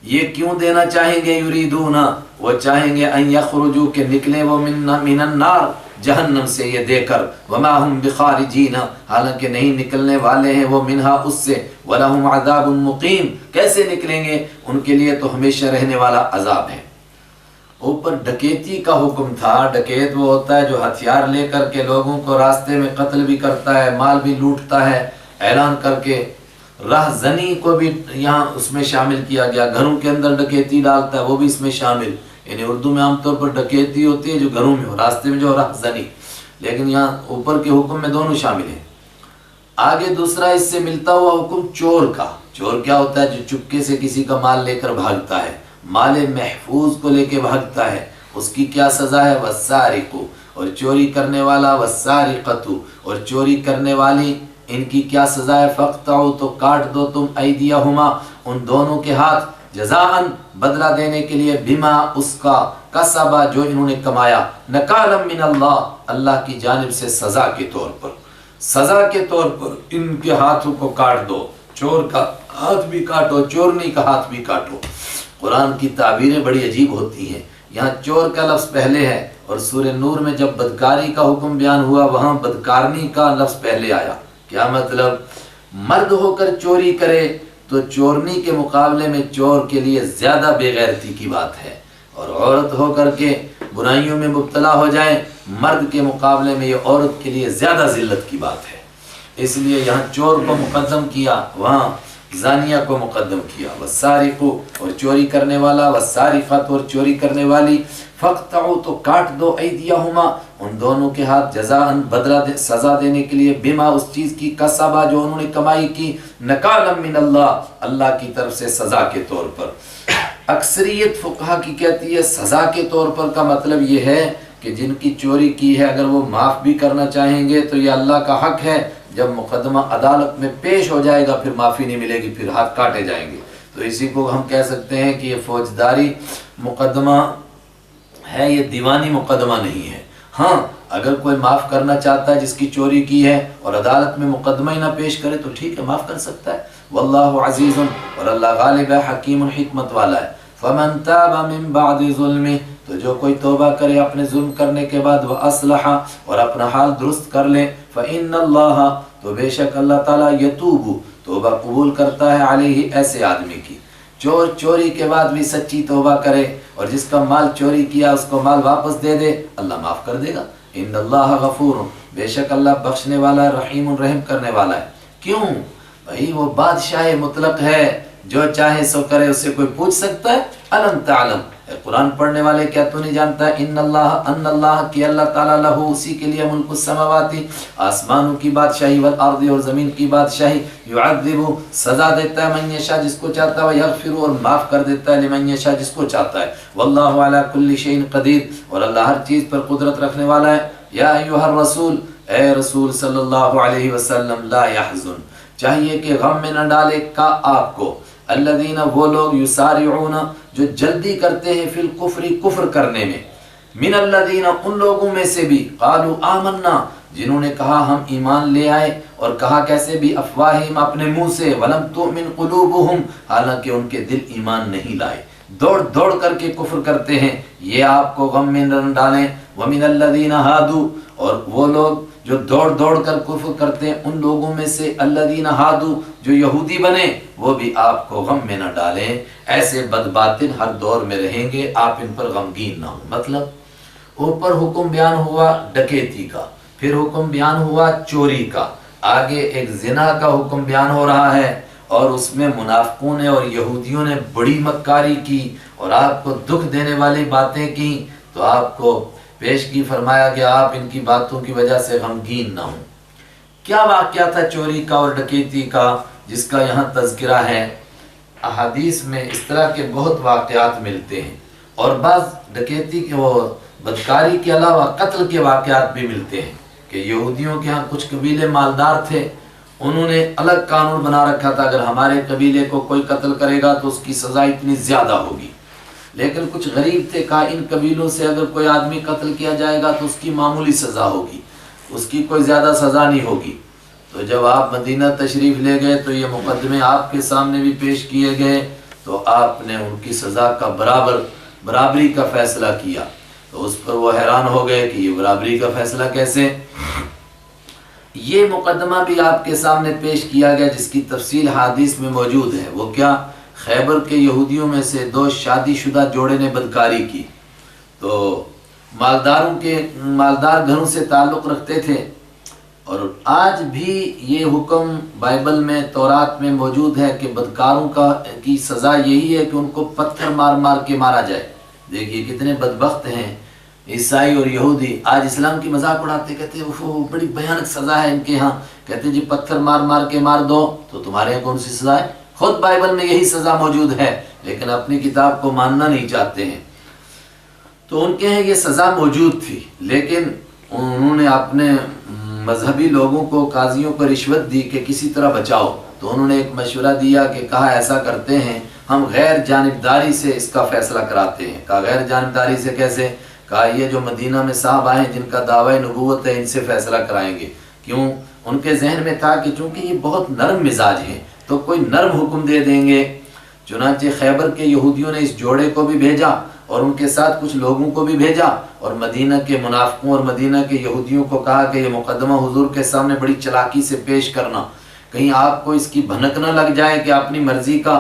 یہ کیوں دینا چاہیں گے؟ یریدون، وہ چاہیں گے، ان یخرجوا، کہ نکلیں وہ، من النار، جہنم سے، یہ دے کر، وما ہم بخارجین، حالانکہ نہیں نکلنے والے ہیں وہ، منہا، اس سے، ولہم عذاب مقیم، کیسے نکلیں گے؟ ان کے لیے تو ہمیشہ رہنے والا عذاب ہے۔ اوپر ڈکیتی کا حکم تھا، ڈکیت وہ ہوتا ہے جو ہتھیار لے کر کے لوگوں کو راستے میں قتل بھی کرتا ہے، مال بھی لوٹتا ہے، اعلان کر کے۔ راہ زنی کو بھی یہاں اس میں شامل کیا گیا، گھروں کے اندر ڈکیتی ڈالتا ہے وہ بھی اس میں شامل، یعنی اردو میں عام طور پر ڈکیتی ہوتی ہے جو گھروں میں ہو، راستے میں جو راہ زنی، لیکن یہاں اوپر کے حکم میں دونوں شامل ہیں۔ آگے دوسرا اس سے ملتا ہوا حکم چور کا۔ چور کیا ہوتا ہے؟ جو چپکے سے کسی کا مال لے کر بھاگتا ہے، مال محفوظ کو لے کے بھاگتا ہے، اس کی کیا سزا ہے؟ والسارق، اور چوری کرنے والا، والسارقۃ، اور چوری کرنے والی، ان کی کیا سزا ہے؟ فاقطعوا، تو کاٹ دو تم، ایدیہما، ان دونوں کے ہاتھ، جزاءً، بدلہ دینے کے لیے، بما، اس کا، کسبا، جو انہوں نے کمایا، نکالا من اللہ، اللہ کی جانب سے سزا کے طور پر، سزا کے طور پر ان کے ہاتھوں کو کاٹ دو، چور کا ہاتھ بھی کاٹو، چورنی کا ہاتھ بھی کاٹو۔ قرآن کی تعبیریں بڑی عجیب ہوتی ہیں، یہاں چور کا لفظ پہلے ہے، اور سورہ نور میں جب بدکاری کا حکم بیان ہوا وہاں بدکارنی کا لفظ پہلے آیا۔ کیا مطلب؟ مرد ہو کر چوری کرے تو چورنی کے مقابلے میں چور کے لیے زیادہ بے غیرتی کی بات ہے، اور عورت ہو کر کے برائیوں میں مبتلا ہو جائے مرد کے مقابلے میں یہ عورت کے لیے زیادہ ذلت کی بات ہے، اس لیے یہاں چور کو مقدم کیا، وہاں زانیہ کو مقدم کیا۔ والسارق، اور چوری کرنے والا، والسارقۃ، اور چوری کرنے والی، فاقطعوا، تو کاٹ دو، ایدیہما، ان دونوں کے ہاتھ جزاءً بدلہ سزا دینے کے لیے بما اس چیز کی کسبا جو انہوں نے کمائی کی نکالا من اللہ اللہ کی طرف سے سزا کے طور پر۔ اکثریت فقہا کی کہتی ہے سزا کے طور پر کا مطلب یہ ہے کہ جن کی چوری کی ہے اگر وہ معاف بھی کرنا چاہیں گے تو یہ اللہ کا حق ہے، جب مقدمہ عدالت میں پیش ہو جائے گا پھر معافی نہیں ملے گی، پھر ہاتھ کاٹے جائیں گے۔ تو اسی کو ہم کہہ سکتے ہیں کہ یہ فوجداری مقدمہ ہے، یہ دیوانی مقدمہ نہیں ہے۔ ہاں اگر کوئی معاف کرنا چاہتا ہے جس کی چوری کی ہے اور عدالت میں مقدمہ ہی نہ پیش کرے تو ٹھیک ہے، معاف کر سکتا ہے۔ واللہ عزیز، اور اللہ غالب ہے، حکیم حکمت والا ہے۔ فمن تاب من بعد ظلمہ، تو جو کوئی توبہ کرے اپنے ظلم کرنے کے بعد، واصلح، اور اپنا حال درست کر لے، فإن اللہ، تو بے شک اللہ تعالیٰ، یتوب، توبہ قبول کرتا ہے، علیہ، ایسے آدمی کی۔ چور چوری کے بعد بھی سچی توبہ کرے اور جس کا مال چوری کیا اس کو مال واپس دے دے، اللہ معاف کر دے گا۔ ان اللہ غفور، بے شک اللہ بخشنے والا ہے، رحیم، رحم کرنے والا ہے۔ کیوں؟ بھائی وہ بادشاہ مطلق ہے، جو چاہے سو کرے، اسے کوئی پوچھ سکتا ہے؟ الم تعلم، قرآن پڑھنے والے کیا تو نہیں جانتا ہے ان اللہ کی اللہ تعالیٰ لہو، اسی کے لیے ملک السماواتی، آسمانوں کی بادشاہی، والارض، اور زمین کی بادشاہی، یعذب، سزا دیتا ہے، من یشاء، جس کو چاہتا ہے، یغفر، اور معاف کر دیتا ہے، لمن یشاء، جس کو چاہتا ہے، واللہ علی کل شیء قدیر، اور اللہ ہر چیز پر قدرت رکھنے والا ہے۔ یا ایھا الرسول، اے رسول صلی اللہ علیہ وسلم، لا یحزن، چاہیے کہ غم میں نہ ڈالے کا آپ کو، الذین، وہ لوگ، یسارعون، جو جلدی کرتے ہیں، فی الکفر، کفر کرنے میں، من الذین، ان لوگوں میں سے بھی، قالوا آمنا، جنہوں نے کہا ہم ایمان لے آئے، اور کہا کیسے بھی، افواہم، اپنے منہ سے، ولم تؤمن قلوبہم، حالانکہ ان کے دل ایمان نہیں لائے، دوڑ دوڑ کر کے کفر کرتے ہیں، یہ آپ کو غم میں نہ ڈالیں۔ ومن الذین ہادوا، اور وہ لوگ جو دوڑ دوڑ کر کفر کرتے ہیں ان لوگوں میں سے، الذین ہادوا، جو یہودی بنے، وہ بھی آپ کو غم میں نہ ڈالیں، ایسے بدباطن ہر دور میں رہیں گے، آپ ان پر غمگین نہ ہوں۔ مطلب اوپر حکم بیان ہوا ڈکیتی کا، پھر حکم بیان ہوا چوری کا، آگے ایک زنا کا حکم بیان ہو رہا ہے، اور اس میں منافقوں نے اور یہودیوں نے بڑی مکاری کی اور آپ کو دکھ دینے والی باتیں کی، تو آپ کو پیش کی فرمایا کہ آپ ان کی باتوں کی وجہ سے غمگین نہ ہوں۔ کیا واقعہ تھا چوری کا اور ڈکیتی کا جس کا یہاں تذکرہ ہے؟ احادیث میں اس طرح کے بہت واقعات ملتے ہیں، اور بعض ڈکیتی کے وہ بدکاری کے علاوہ قتل کے واقعات بھی ملتے ہیں کہ یہودیوں کے ہاں کچھ قبیلے مالدار تھے، انہوں نے الگ قانون بنا رکھا تھا، اگر ہمارے قبیلے کو کوئی قتل کرے گا تو اس کی سزا اتنی زیادہ ہوگی، لیکن کچھ غریب تھے، کہا ان قبیلوں سے اگر کوئی آدمی قتل کیا جائے گا تو اس کی معمولی سزا ہوگی، اس کی کوئی زیادہ سزا نہیں ہوگی۔ تو جب آپ مدینہ تشریف لے گئے تو یہ مقدمے آپ کے سامنے بھی پیش کیے گئے، تو آپ نے ان کی سزا کا برابری کا فیصلہ کیا، تو اس پر وہ حیران ہو گئے کہ یہ برابری کا فیصلہ کیسے؟ یہ مقدمہ بھی آپ کے سامنے پیش کیا گیا جس کی تفصیل حدیث میں موجود ہے۔ وہ کیا؟ خیبر کے یہودیوں میں سے دو شادی شدہ جوڑے نے بدکاری کی، تو مالدار گھروں سے تعلق رکھتے تھے، اور آج بھی یہ حکم بائبل میں، تورات میں موجود ہے کہ بدکاروں کی سزا یہی ہے کہ ان کو پتھر مار مار کے مارا جائے۔ دیکھیے کتنے بدبخت ہیں عیسائی اور یہودی، آج اسلام کی مذاق اڑاتے، کہتے ہیں وہ بڑی بھیانک سزا ہے ان کے ہاں، کہتے ہیں جی پتھر مار مار کے مار دو، تو تمہارے یہاں کون سی سزا ہے؟ خود بائبل میں یہی سزا موجود ہے، لیکن اپنی کتاب کو ماننا نہیں چاہتے ہیں۔ تو ان کے ہیں یہ سزا موجود تھی، لیکن انہوں نے اپنے مذہبی لوگوں کو، قاضیوں کو رشوت دی کہ کسی طرح بچاؤ، تو انہوں نے ایک مشورہ دیا کہ کہا ایسا کرتے ہیں ہم غیر جانبداری سے اس کا فیصلہ کراتے ہیں۔ کہا غیر جانبداری سے کیسے؟ کہا یہ جو مدینہ میں صاحب آئے جن کا دعوی نبوت ہے ان سے فیصلہ کرائیں گے۔ کیوں؟ ان کے ذہن میں تھا کہ چونکہ یہ بہت نرم مزاج ہیں تو کوئی نرم حکم دے دیں گے۔ چنانچہ خیبر کے یہودیوں نے اس جوڑے کو بھی بھیجا اور ان کے ساتھ کچھ لوگوں کو بھی بھیجا، اور مدینہ کے منافقوں اور مدینہ کے یہودیوں کو کہا کہ یہ مقدمہ حضور کے سامنے بڑی چلاکی سے پیش کرنا، کہیں آپ کو اس کی بھنک نہ لگ جائے کہ اپنی مرضی کا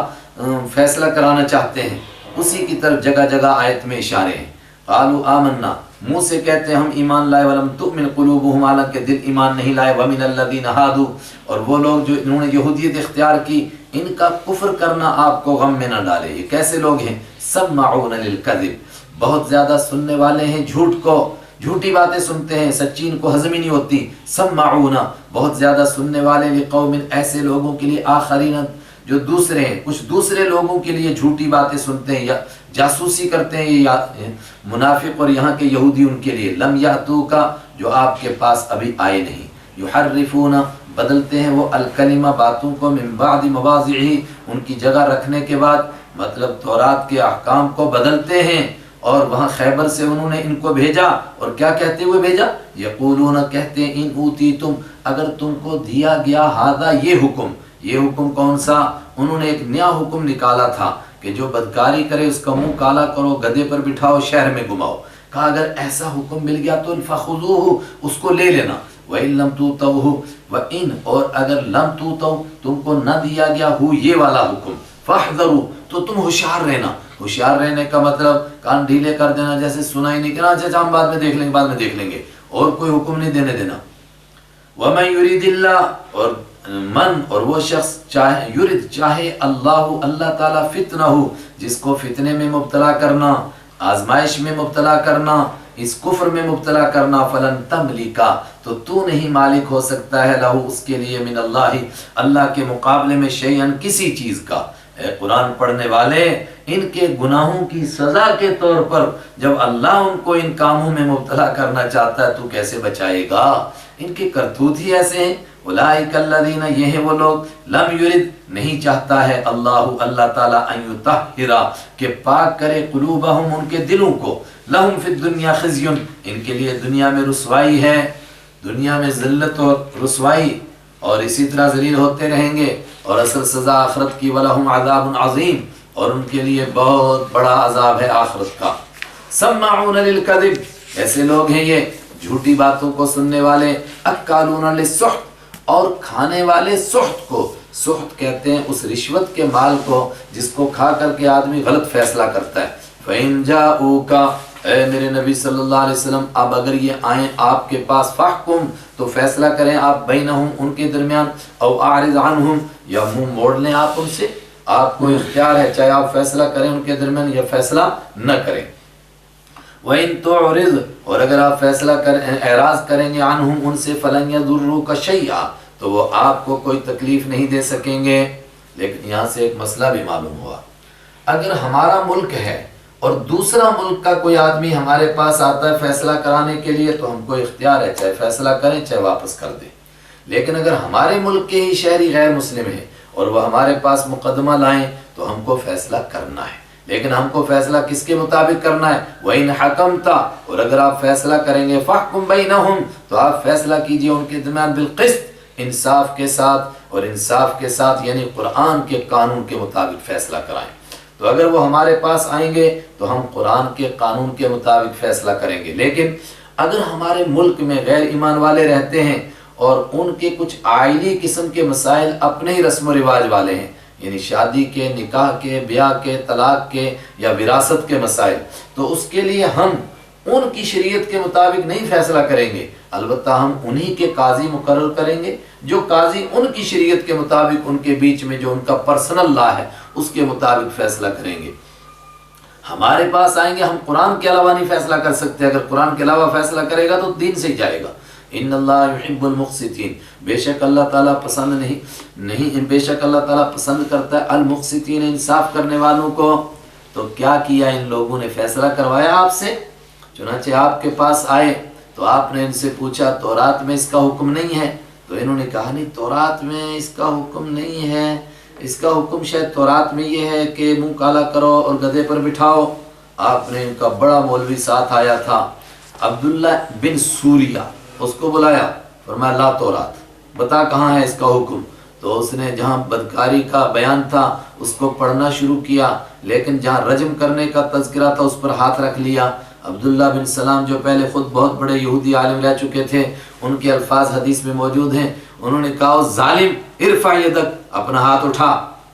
فیصلہ کرانا چاہتے ہیں۔ اسی کی طرف جگہ جگہ آیت میں اشارے ہیں۔ قالوا آمنا، منہ سے کہتے ہیں ہم ایمان لائے، ولم تؤمن قلوبہم، حالانکہ دل ایمان نہیں لائے۔ ومن الذین ہادوا، اور وہ لوگ جو انہوں نے یہودیت اختیار کی، ان کا کفر کرنا آپ کو غم میں نہ ڈالے۔ یہ کیسے لوگ ہیں؟ سماعون للکذب، بہت زیادہ سننے والے ہیں جھوٹ کو، جھوٹی باتیں سنتے ہیں، سچی ان کو ہضم ہی نہیں ہوتی۔ سمعون، بہت زیادہ سننے والے، لقوم، ایسے لوگوں کے لیے، آخرین، جو دوسرے ہیں، کچھ دوسرے لوگوں کے لیے جھوٹی باتیں سنتے ہیں یا جاسوسی کرتے ہیں، یہ منافق اور یہاں کے یہودی ان کے لیے، لم یاتوکا، جو آپ کے پاس ابھی آئے نہیں، یحرفون، بدلتے ہیں وہ الکلمہ، باتوں کو، من بعد مواضعہ، ان کی جگہ رکھنے کے بعد، مطلب تورات کے احکام کو بدلتے ہیں۔ اور وہاں خیبر سے انہوں نے ان کو بھیجا، اور کیا کہتے ہوئے بھیجا؟ یقولون، کہتے ہیں، ان اوتیتم، اگر تم کو دیا گیا، ہذا، یہ حکم، یہ حکم کون سا؟ انہوں نے ایک نیا حکم نکالا تھا کہ جو بدکاری کرے اس کا منہ کالا کرو، گدھے پر بٹھاؤ، شہر میں گھماؤ۔ کہا اگر ایسا حکم مل گیا تو فخذوہ، اس کو لے لینا، وَإِن لَمْ تُؤْتَوْهُ، وَإِن، اور اگر لم تُؤْتَوْ، تم کو نہ دیا گیا ہو یہ والا حکم، فاحذروا، تو تم ہوشیار رہنا۔ ہوشیار رہنے کا مطلب کان ڈھیلے کر دینا، جیسے سنا ہی نہیں کرنا، اچھا ہم بعد میں دیکھ لیں گے، بعد میں دیکھ لیں گے، اور کوئی حکم نہیں دینے دینا۔ وَمَن يُرِدِ اللَّهُ، اور من، اور وہ شخص چاہے، یرد، چاہے، اللہ تعالیٰ، فتنہ، جس کو فتنے میں مبتلا کرنا، آزمائش میں مبتلا کرنا، اس کفر میں مبتلا کرنا، فلن تملکا، تو نہیں مالک ہو سکتا ہے، لہو، اس کے لیے، من اللہ، اللہ کے مقابلے میں، شیئن، کسی چیز کا۔ اے قرآن پڑھنے والے، ان کے گناہوں کی سزا کے طور پر جب اللہ ان کو ان کاموں میں مبتلا کرنا چاہتا ہے تو کیسے بچائے گا؟ ان کے کرتوت ہی ایسے ہیں۔ اولئک الذین، یہ ہیں وہ لوگ، لم یرد، نہیں چاہتا ہے اللہ تعالیٰ، ان یطہر، کہ پاک کرے، قلوبہم، ان کے دلوں کو، لہم فی الدنیا خزی، ان کے لیے دنیا میں رسوائی ہے، دنیا میں ذلت اور رسوائی، اور اسی طرح ذلیل ہوتے رہیں گے، اور اصل سزا آخرت کی، وَلَهُمْ عَذَابٌ عَظِيمٌ، اور ان کے لیے بہت بڑا عذاب ہے آخرت کا۔ سماعون للکذب، ایسے لوگ ہیں یہ، جھوٹی باتوں کو سننے والے، اکالون للسحت، اور کھانے والے سحت کو، سحت کہتے ہیں اس رشوت کے مال کو جس کو کھا کر کے آدمی غلط فیصلہ کرتا ہے۔ فَإِن جَاءُوكَ، اے میرے نبی صلی اللہ علیہ وسلم، اب اگر یہ آئیں آپ کے پاس، فَحْكُمْ، تو فیصلہ کریں آپ، بینہم، ان کے درمیان، او اعرض عنہم، یا منہ موڑ لیں آپ ان سے، آپ کو اختیار ہے، چاہے آپ فیصلہ کریں ان کے درمیان یا فیصلہ نہ کریں۔ وَإِن تُعْرِضْ، اور اگر آپ فیصلہ اعراض کریں گے، عنہم، ان سے، فَلَن يَضُرُّوكَ شَيْئًا، تو وہ آپ کو کوئی تکلیف نہیں دے سکیں گے۔ لیکن یہاں سے ایک مسئلہ بھی معلوم ہوا، اگر ہمارا ملک ہے اور دوسرا ملک کا کوئی آدمی ہمارے پاس آتا ہے فیصلہ کرانے کے لیے، تو ہم کو اختیار ہے، چاہے فیصلہ کریں چاہے واپس کر دیں۔ لیکن اگر ہمارے ملک کے ہی شہری غیر مسلم ہیں اور وہ ہمارے پاس مقدمہ لائیں تو ہم کو فیصلہ کرنا ہے، لیکن ہم کو فیصلہ کس کے مطابق کرنا ہے؟ وَإِنْ حَكَمْتَ، اور اگر آپ فیصلہ کریں گے، فَحْكُمْ بَيْنَهُمْ، تو آپ فیصلہ کیجئے ان کے درمیان، بالقسط، انصاف کے ساتھ، اور انصاف کے ساتھ یعنی قرآن کے قانون کے مطابق فیصلہ کرائیں۔ تو اگر وہ ہمارے پاس آئیں گے تو ہم قرآن کے قانون کے مطابق فیصلہ کریں گے، لیکن اگر ہمارے ملک میں غیر ایمان والے رہتے ہیں اور ان کے کچھ آئلی قسم کے مسائل اپنے ہی رسم و رواج والے ہیں، یعنی شادی کے، نکاح کے، بیاہ کے، طلاق کے یا وراثت کے مسائل، تو اس کے لیے ہم ان کی شریعت کے مطابق نہیں فیصلہ کریں گے، البتہ ہم انہی کے قاضی مقرر کریں گے جو قاضی ان کی شریعت کے مطابق، ان کے بیچ میں جو ان کا پرسنل لا ہے اس کے مطابق فیصلہ کریں گے۔ ہمارے پاس آئیں گے، ہم قرآن کے علاوہ نہیں فیصلہ کر سکتے، اگر قرآن کے علاوہ فیصلہ کرے گا تو دین سے ہی جائے گا۔ ان اللہ یحب المقسطین، بے شک اللہ تعالیٰ پسند نہیں بے شک اللہ تعالیٰ پسند کرتا ہے المقسطین، انصاف کرنے والوں کو۔ تو کیا کیا ان لوگوں نے؟ فیصلہ کروایا آپ سے، چنانچہ آپ کے پاس آئے تو آپ نے ان سے پوچھا تورات میں اس کا حکم نہیں ہے؟ تو انہوں نے کہا نہیں، تورات میں اس کا حکم نہیں ہے، اس کا حکم شاید تورات میں یہ ہے کہ منہ کالا کرو اور گدھے پر بٹھاؤ۔ آپ نے ان کا بڑا مولوی ساتھ آیا تھا، عبداللہ بن سوریہ، اس کو بلایا، فرمایا لا تورات، بتا کہاں ہے اس کا حکم؟ تو اس نے جہاں بدکاری کا بیان تھا اس کو پڑھنا شروع کیا، لیکن جہاں رجم کرنے کا تذکرہ تھا اس پر ہاتھ رکھ لیا۔ عبداللہ بن سلام جو پہلے خود بہت بڑے یہودی عالم رہ چکے تھے، ان کے الفاظ حدیث میں موجود ہیں، انہوں نے کہا ظالم ارفع یدک، اپنا ہاتھ اٹھا۔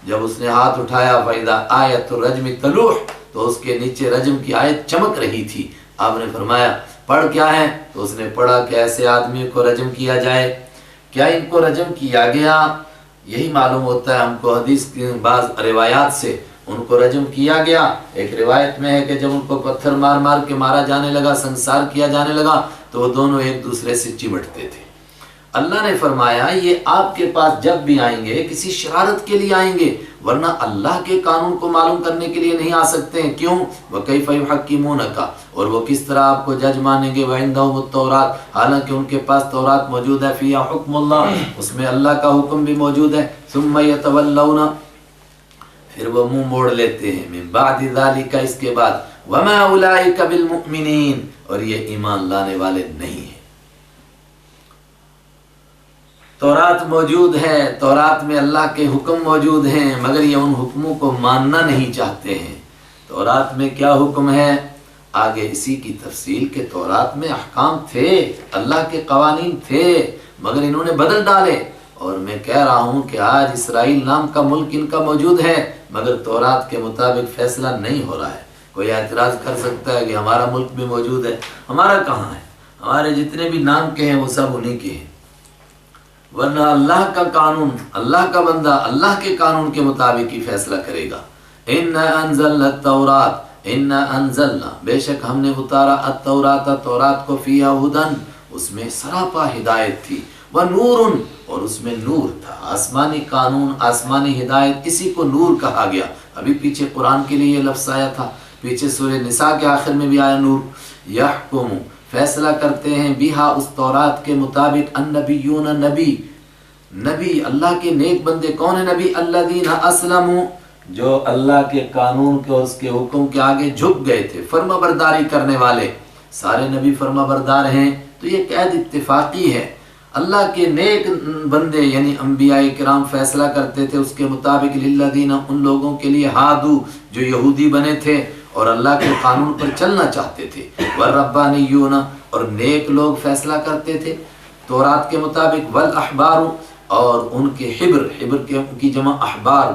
جب اس نے ہاتھ اٹھایا فَإِذَا آیَةُ الرَّجْمِ تَلُوحُ، تو اس کے نیچے رجم کی آیت چمک رہی تھی۔ آپ نے فرمایا پڑھ کیا ہے؟ تو اس نے پڑھا کہ ایسے آدمی کو رجم کیا جائے۔ کیا ان کو رجم کیا گیا؟ یہی معلوم ہوتا ہے ہم کو حدیث کی بعض روایات سے، ان کو رجم کیا گیا۔ ایک روایت میں ہے کہ جب ان کو پتھر مار مار کے مارا جانے لگا، سنسار کیا جانے لگا، تو وہ دونوں ایک دوسرے سے چمٹتے تھے۔ اللہ نے فرمایا یہ آپ کے پاس جب بھی آئیں گے کسی شرارت کے لیے آئیں گے، ورنہ اللہ کے قانون کو معلوم کرنے کے لیے نہیں آ سکتے ہیں۔ کیوں؟ وَكَيْفَ يُحَكِّمُونَكَ، اور وہ کس طرح آپ کو جج مانیں گے، وَعِنْدَهُمُ التَّوْرَاتُ، حالانکہ ان کے پاس تورات موجود ہے، فِيهَا حُكْمُ اللَّهِ، اس میں اللہ کا حکم بھی موجود ہے۔ ثُمَّ يَتَوَلَّوْنَ، پھر وہ منہ موڑ لیتے ہیں، من بعد ذلك، اس کے بعد، وَمَا أُولَئِكَ بِالْمُؤْمِنِينَ، اور یہ ایمان لانے والے نہیں ہیں۔ تورات موجود ہے، تورات میں اللہ کے حکم موجود ہیں، مگر یہ ان حکموں کو ماننا نہیں چاہتے ہیں۔ تورات میں کیا حکم ہے؟ آگے اسی کی تفصیل کہ تورات میں احکام تھے، اللہ کے قوانین تھے، مگر انہوں نے بدل ڈالے۔ اور میں کہہ رہا ہوں کہ آج اسرائیل نام کا ملک ان کا موجود ہے، مگر تورات کے مطابق فیصلہ نہیں ہو رہا ہے۔ کوئی اعتراض کر سکتا ہے کہ ہمارا ملک بھی موجود ہے، ہمارا کہاں ہے؟ ہمارے جتنے بھی نام کے ہیں وہ سب انہی کے ہیں، ورنہ اللہ کا قانون، اللہ کا بندہ اللہ کے قانون کے مطابق ہی فیصلہ کرے گا۔ اِنَّا أَنزَلْنَا التَّوْرَاتَ، اِنَّا أَنزَلْنَا، بے شک ہم نے اتارا التورات، تورات کو، فِيهَا هُدًى، اس میں سراپا ہدایت تھی، وَنُورٌ، اور اس میں نور تھا۔ آسمانی قانون، آسمانی ہدایت، اسی کو نور کہا گیا۔ ابھی پیچھے قرآن کے لیے یہ لفظ آیا تھا، پیچھے سورہ نساء کے آخر میں بھی آیا نور۔ یحکم، فیصلہ کرتے ہیں، بیہا، اس تورات کے مطابق، النبیون، نبی اللہ کے نیک بندے۔ کون ہیں نبی؟ الذین اسلموا، جو اللہ کے قانون کے اور اس کے حکم کے آگے جھک گئے تھے، فرما برداری کرنے والے۔ سارے نبی فرما بردار ہیں، تو یہ قید اتفاقی ہے۔ اللہ کے نیک بندے یعنی انبیاء کرام فیصلہ کرتے تھے اس کے مطابق، للذین، ان لوگوں کے لیے، ہادو، جو یہودی بنے تھے اور اللہ کے قانون پر چلنا چاہتے تھے، والربانیون، اور نیک لوگ فیصلہ کرتے تھے تورات کے مطابق، والاحبار، اور ان کے حبر کی جمع احبار،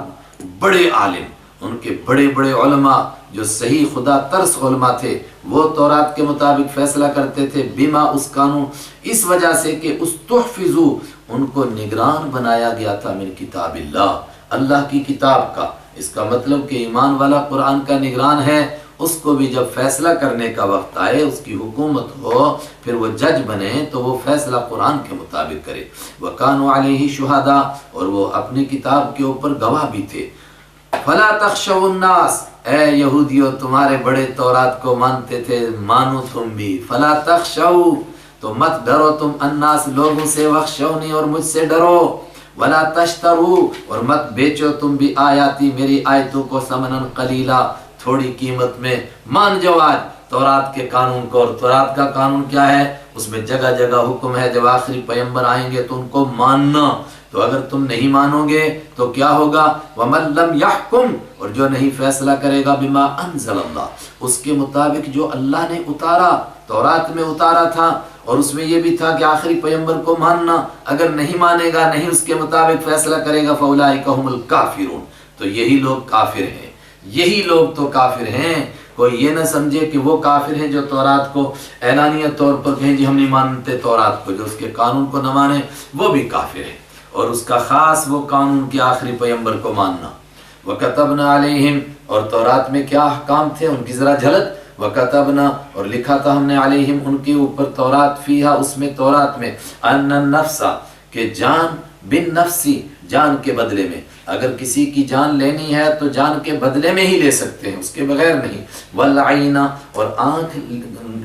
بڑے عالم، ان کے بڑے بڑے علماء جو صحیح خدا ترس علماء تھے، وہ تورات کے مطابق فیصلہ کرتے تھے، بما، اس قانون، اس وجہ سے کہ استحفظوا، ان کو نگران بنایا گیا تھا، من کتاب اللہ، اللہ کی کتاب کا۔ اس کا مطلب کہ ایمان والا قرآن کا نگران ہے، اس کو بھی جب فیصلہ کرنے کا وقت آئے، اس کی حکومت ہو، پھر وہ جج بنے تو وہ فیصلہ قرآن کے مطابق کرے۔ وَكَانُوا عَلَيْهِ شُهَدَاءَ، اور وہ اپنی کتاب کے اوپر گواہ بھی تھے۔ فَلَا تَخْشَوُا النَّاسَ، اے یہودیو، تمہارے بڑے تورات کو مانتے تھے، مانو تم بھی۔ فَلَا تَخْشَوْا، تو مت ڈرو تم، الناس، لوگوں سے، وَخْشَوْنِی، اور مجھ سے ڈرو۔ وَلَا تَشْتَرُوا، اور مت بیچو تم بھی، آیاتی، میری آیتوں کو، ثمناً قلیلا، تھوڑی قیمت میں۔ مان جاؤ آج تورات کے قانون کو، اور تورات کا قانون کیا ہے؟ اس میں جگہ جگہ حکم ہے، جب آخری پیغمبر آئیں گے تو ان کو ماننا۔ تو اگر تم نہیں مانو گے تو کیا ہوگا؟ وَمَن لَّمْ يَحْكُمْ، اور جو نہیں فیصلہ کرے گا، بِمَا أَنزَلَ اللَّهُ، اس کے مطابق جو اللہ نے اتارا، تورات میں اتارا تھا، اور اس میں یہ بھی تھا کہ آخری پیغمبر کو ماننا۔ اگر نہیں مانے گا، نہیں اس کے مطابق فیصلہ کرے گا، فَأُولَٰئِكَ هُمُ الْكَافِرُونَ، تو یہی لوگ کافر ہیں، یہی لوگ تو کافر ہیں۔ کوئی یہ نہ سمجھے کہ وہ کافر ہیں جو تورات کو اعلانیہ طور پر کہیں جی ہم نہیں مانتے تورات کو، جو اس کے قانون کو نہ مانے وہ بھی کافر ہے، اور اس کا خاص وہ قانون کے آخری پیغمبر کو ماننا۔ وَكَتَبْنَا عَلَيْهِمْ، اور تورات میں کیا احکام تھے ان کی ذرا جھلک۔ وَكَتَبْنَا، اور لکھا تھا ہم نے، عَلَيْهِمْ، ان کے اوپر، تورات، فِيهَا، اس میں تورات میں، أَنَّ النَّفْسَ، کہ جان، بالنفسی، جان کے بدلے میں، اگر کسی کی جان لینی ہے تو جان کے بدلے میں ہی لے سکتے ہیں، اس کے بغیر نہیں۔ والعین، اور آنکھ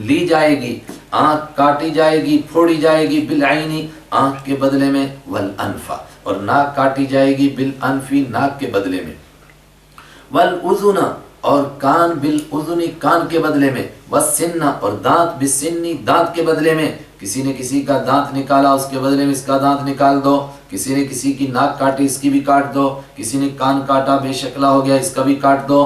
لی جائے گی، آنکھ کاٹی جائے گی، پھوڑی جائے گی، بالعین، آنکھ کے بدلے میں۔ والانف، اور ناک کاٹی جائے گی، بالانف، ناک کے بدلے میں۔ والاذن، اور کان، بالاذن، کان کے بدلے میں۔ والسن، اور دانت، بالسن، دانت کے بدلے میں۔ کسی نے کسی کا دانت نکالا، اس کے بدلے میں اس کا دانت نکال دو۔ کسی نے کسی کی ناک کاٹی، اس کی بھی کاٹ دو۔ کسی نے کان کاٹا، بے شکلا ہو گیا، اس کا بھی کاٹ دو۔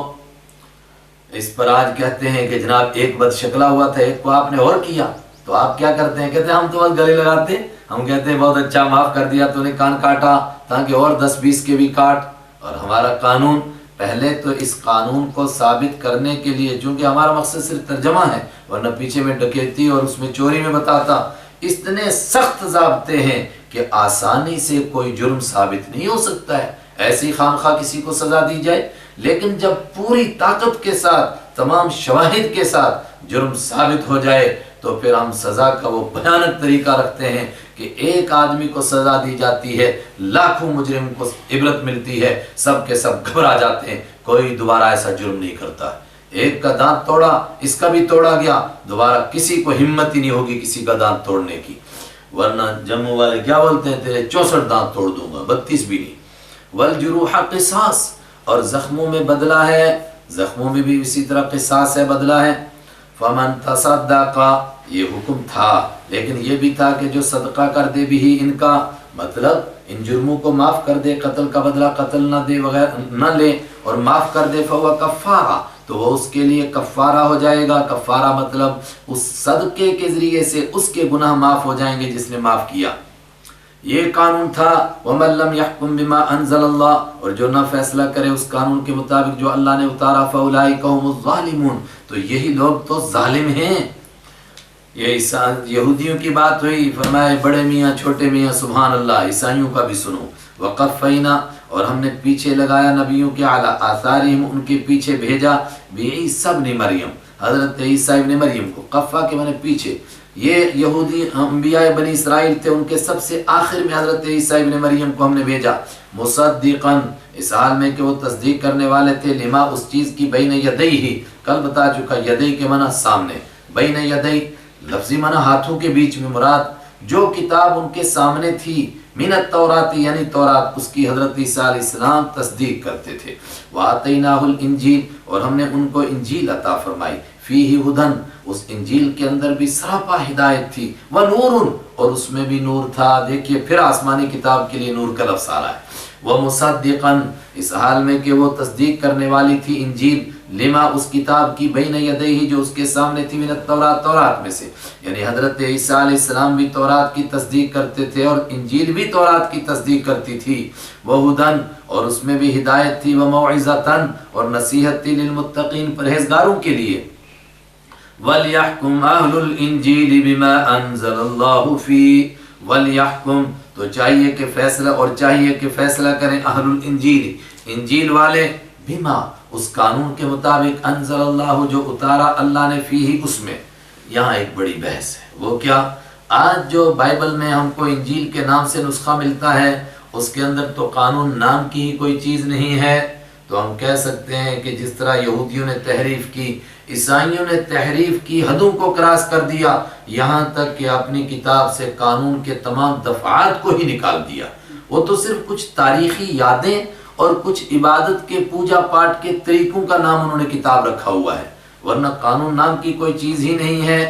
اس پر آج کہتے ہیں کہ جناب ایک بد شکلا ہوا تھا، ایک کو آپ نے اور کیا، تو آپ کیا کرتے ہیں؟ کہتے ہیں ہم تو بس گلے لگاتے ہیں، ہم کہتے ہیں بہت اچھا، معاف کر دیا تو نے کان کاٹا، تاکہ اور 10-20 کے بھی کاٹ۔ اور ہمارا قانون، پہلے تو اس قانون کو ثابت کرنے کے لیے، چونکہ ہمارا مقصد صرف ترجمہ ہے، ورنہ پیچھے میں ڈکیتی اور اس میں چوری میں بتاتا، اتنے سخت ضابطے ہیں کہ آسانی سے کوئی جرم ثابت نہیں ہو سکتا ہے، ایسی خام خواہ کسی کو سزا دی جائے۔ لیکن جب پوری طاقت کے ساتھ تمام شواہد کے ساتھ جرم ثابت ہو جائے تو پھر ہم سزا کا وہ بھیانک طریقہ رکھتے ہیں کہ ایک آدمی کو سزا دی جاتی ہے، لاکھوں مجرم کو عبرت ملتی ہے، سب کے سب گھبرا جاتے ہیں، کوئی دوبارہ ایسا جرم نہیں کرتا۔ ایک کا دانت توڑا، اس کا بھی توڑا گیا، دوبارہ کسی کو ہمت ہی نہیں ہوگی کسی کا دانت توڑنے کی، ورنہ جموں والے کیا بولتے ہیں، تیرے 64 دانت توڑ دوں گا، 32 بھی نہیں۔ والجروح قصاص، اور زخموں میں بدلہ ہے، زخموں میں بھی اسی طرح قصاص ہے، بدلہ ہے۔ فمن تصدق، یہ حکم تھا لیکن یہ بھی تھا کہ جو صدقہ کر دے بھی ان کا مطلب ان جرموں کو معاف کر دے، قتل کا بدلہ قتل نہ دے وغیرہ نہ لے اور معاف کر دے، فہو کفارہ، تو وہ اس کے لیے کفارہ ہو جائے گا۔ کفارہ مطلب اس صدقے کے ذریعے سے اس کے گناہ معاف ہو جائیں گے جس نے معاف کیا۔ یہ قانون تھا۔ وَمَن لَّمْ يَحْكُم بِمَا أَنزَلَ اللَّهُ، اور جو نہ فیصلہ کرے اس قانون کے مطابق جو اللہ نے اتارا، فَأُولَٰئِكَ هُمُ الظَّالِمُونَ، تو یہی لوگ تو ظالم ہیں۔ یہ یہودیوں کی بات ہوئی، فرمائے بڑے میاں چھوٹے میاں سبحان اللہ، عیسائیوں کا بھی سنو۔ وَقَفَّيْنَا، اور ہم نے پیچھے لگایا نبیوں کے علی آثارہم، ان کے پیچھے بھیجا، بعیسیٰ ابن مریم، حضرت عیسیٰ ابن مریم کو۔ قفا کے معنی پیچھے، یہ یہودی انبیاء بنی اسرائیل تھے، ان کے سب سے آخر میں حضرت عیسیٰ ابن مریم کو ہم نے بھیجا، مصدقاً، اس حال میں کہ وہ تصدیق کرنے والے تھے، لما، اس چیز کی، بین یدیہ، کل بتا چکا، یدی کے معنی سامنے، بین یدی لفظی معنی ہاتھوں کے بیچ میں، مراد جو کتاب ان کے سامنے تھی، من التورات، یعنی تورات، اس کی حضرت عیسیٰ علیہ السلام تصدیق کرتے تھے۔ وَآتَيْنَاهُ الْإِنْجِيلَ، اور ہم نے ان کو انجیل عطا فرمائی، فِيهِ هُدًى، اس انجیل کے اندر بھی سراپا ہدایت تھی، وَنُورٌ، اور اس میں بھی نور تھا۔ دیکھیے پھر آسمانی کتاب کے لیے نور کا لفظ آ رہا ہے۔ وَمُصَدِّقًا، اس حال میں کہ وہ تصدیق کرنے والی تھی انجیل، لما، اس کتاب کی، بین یدیہ، جو اس کے سامنے تھی، من التورات، تورات میں سے، یعنی حضرت عیسیٰ علیہ السلام بھی تورات کی تصدیق کرتے تھے اور انجیل بھی تورات کی تصدیق کرتی تھی۔ وہدن، اور اس میں بھی ہدایت تھی، وموعظۃ، اور نصیحت تھی، للمتقین، پرہیزگاروں کے لیے۔ وَلْيَحْكُمْ أَهْلُ الْإِنْجِيلِ بِمَا أَنزَلَ اللَّهُ فِيهِ، وَلْيَحْكُمْ، تو چاہیے کہ فیصلہ، اور چاہیے کہ فیصلہ کریں، اہل الانجیل، انجیل والے، بما، اس قانون کے مطابق، انزل اللہ، جو اتارا اللہ نے، فیہ، اس میں۔ یہاں ایک بڑی بحث ہے، وہ کیا؟ آج جو بائبل میں ہم کو انجیل کے نام سے نسخہ ملتا ہے، اس کے اندر تو قانون نام کی ہی کوئی چیز نہیں ہے، تو ہم کہہ سکتے ہیں کہ جس طرح یہودیوں نے تحریف کی، عیسائیوں نے تحریف کی، حدوں کو کراس کر دیا، یہاں تک کہ اپنی کتاب سے قانون کے تمام دفعات کو ہی نکال دیا۔ وہ تو صرف کچھ تاریخی یادیں اور کچھ عبادت کے پوجا پاٹ کے طریقوں کا نام انہوں نے کتاب رکھا ہوا ہے، ورنہ قانون نام کی کوئی چیز ہی نہیں ہے۔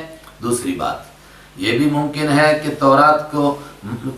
دوسری بات یہ بھی ممکن ہے کہ تورات کو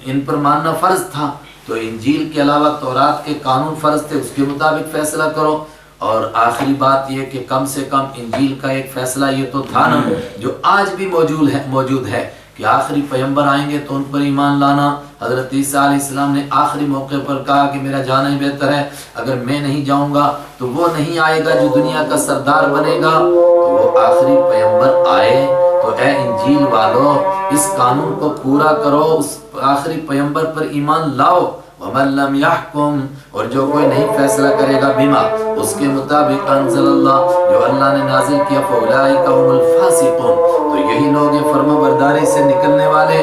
ان پر ماننا فرض تھا، تو انجیل کے علاوہ تورات کے قانون فرض تھے، اس کے مطابق فیصلہ کرو۔ اور آخری بات یہ کہ کم سے کم انجیل کا ایک فیصلہ یہ تو تھا نا، جو آج بھی موجود ہے کہ آخری پیغمبر آئیں گے تو ان پر ایمان لانا۔ حضرت عیسیٰ علیہ السلام نے آخری موقع پر کہا کہ میرا جانا ہی بہتر ہے، اگر میں نہیں جاؤں گا تو وہ نہیں آئے گا جو دنیا کا سردار بنے گا، تو وہ آخری پیغمبر آئے تو اے انجیل والو، اس قانون کو پورا کرو، اس آخری پیغمبر پر ایمان لاؤ۔ وَمَن لَّمْ يَحْكُم، اور جو کوئی نہیں فیصلہ کرے گا، بما، اس کے مطابق، انزل اللہ، جو اللہ نے نازل کیا، فَأُولَٰئِكَ هُمُ الْفَاسِقُونَ، تو یہی لوگ ہیں فرما برداری سے نکلنے والے۔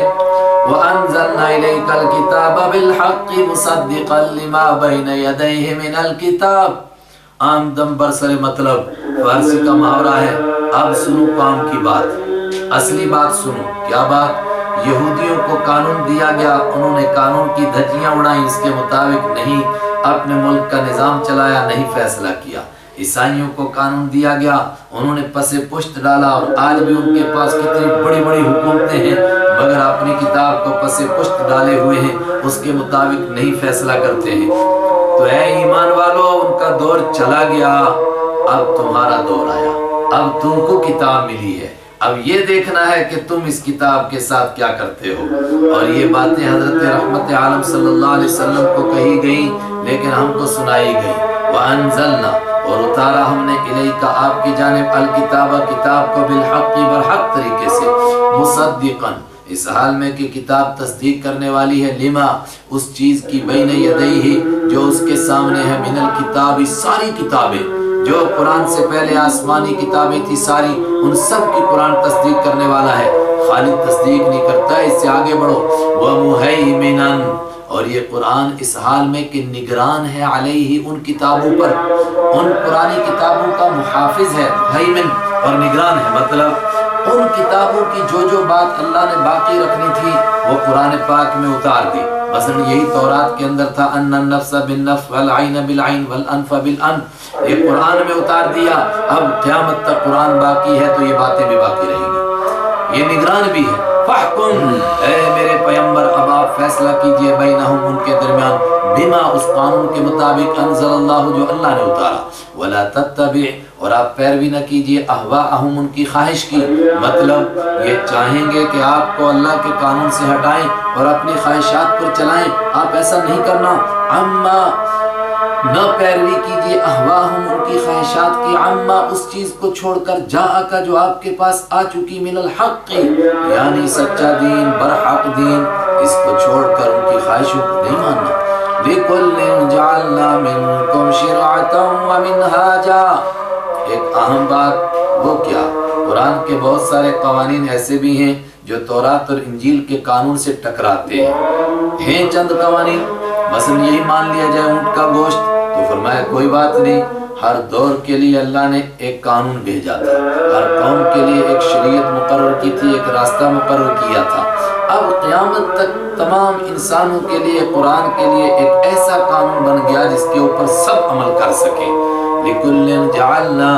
وَأَنزَلْنَا إِلَيْكَ الْكِتَابَ بِالْحَقِّ مُصَدِّقًا لِمَا بَيْنَ يَدَيْهِ مِنَ الْكِتَابِ، عام دم برسر مطلب، فارسی کا محاورہ ہے۔ اب سنو کام کی بات، اصلی بات سنو۔ کیا بات؟ یہودیوں کو قانون دیا گیا، انہوں نے قانون کی دھجیاں اڑائیں، اس کے مطابق نہیں اپنے ملک کا نظام چلایا، نہیں فیصلہ کیا۔ عیسائیوں کو قانون دیا گیا، انہوں نے پس پشت ڈالا، اور آج بھی ان کے پاس کتنی بڑی بڑی حکومتیں ہیں، مگر اپنی کتاب کو پس پشت ڈالے ہوئے ہیں، اس کے مطابق نہیں فیصلہ کرتے ہیں۔ تو اے ایمان والو، ان کا دور چلا گیا، اب تمہارا دور آیا، اب تم کو کتاب ملی ہے، اب یہ دیکھنا ہے کہ تم اس کتاب کے ساتھ کیا کرتے ہو۔ اور یہ باتیں حضرت رحمت عالم صلی اللہ علیہ وسلم کو کہی گئیں، لیکن ہم کو سنائی گئی۔ وَأَنزَلْنَا، اور اتارا ہم نے، الیک، آپ کی جانب، الکتاب، کتاب کو، بالحق، برحق طریقے سے، مصدقاً، اس حال میں کہ کتاب تصدیق کرنے والی ہے، لما اس چیز کی بین یدیہ جو اس کے سامنے ہے، من الکتاب ساری کتابیں جو قرآن سے پہلے آسمانی کتابیں تھی ساری، ان سب کی قرآن تصدیق کرنے والا ہے، خالی تصدیق نہیں کرتا ہے، اس سے آگے بڑھو، ومہیمنا اور یہ قرآن اس حال میں کہ نگران ہے علیہ ان کتابوں پر، ان پرانی کتابوں کا محافظ ہے، مہیمن اور نگران ہے، مطلب ان کتابوں کی جو بات اللہ نے باقی رکھنی تھی وہ قرآن پاک میں اتار دی۔ مثلا یہی تورات کے اندر تھا ان النفس بالنفس والعین بالعین والانف بالانف، یہ قرآن میں اتار دیا، اب قیامت تک قرآن باقی ہے تو یہ باتیں بھی باقی رہیں گی، یہ نگران بھی ہے۔ فاحکم اے میرے پیغمبر اب آپ فیصلہ کیجئے بینہم ان کے درمیان، بما اس قانون کے مطابق انزل اللہ جو اللہ نے اتارا، ولا تتبع اور آپ پیروی نہ کیجئے اہواءہم ان کی خواہش کی، مطلب یہ چاہیں گے کہ آپ کو اللہ کے قانون سے ہٹائیں اور اپنی خواہشات پر چلائیں، آپ ایسا نہیں کرنا، عما نہ پیروی کیجئے اہواہم ان کی خواہشات کی، عما اس چیز کو چھوڑ کر جاءک جو آپ کے پاس آ چکی، من الحق یعنی سچا دین برحق دین، اس کو چھوڑ کر ان کی خواہشوں کو نہیں ماننا۔ لِكُلٍّ جَعَلْنَا مِنْكُمْ شِرْعَةً وَمِنْهَاجًا ایک اہم بات وہ کیا، قرآن کے بہت سارے قوانین ایسے بھی ہیں جو تورات اور انجیل کے قانون سے ٹکراتے ہیں چند قوانین، مثلا یہی مان لیا جائے اونٹ کا گوشت، تو فرمایا کوئی بات نہیں، ہر دور کے لیے اللہ نے ایک قانون بھیجا تھا، ہر قوم کے لیے ایک شریعت مقرر کی تھی، ایک راستہ مقرر کیا تھا، اب قیامت تک تمام انسانوں کے لیے قرآن کے لیے ایک ایسا قانون بن گیا جس کے اوپر سب عمل کر سکیں۔ لِكُلٍّ جَعَلْنَا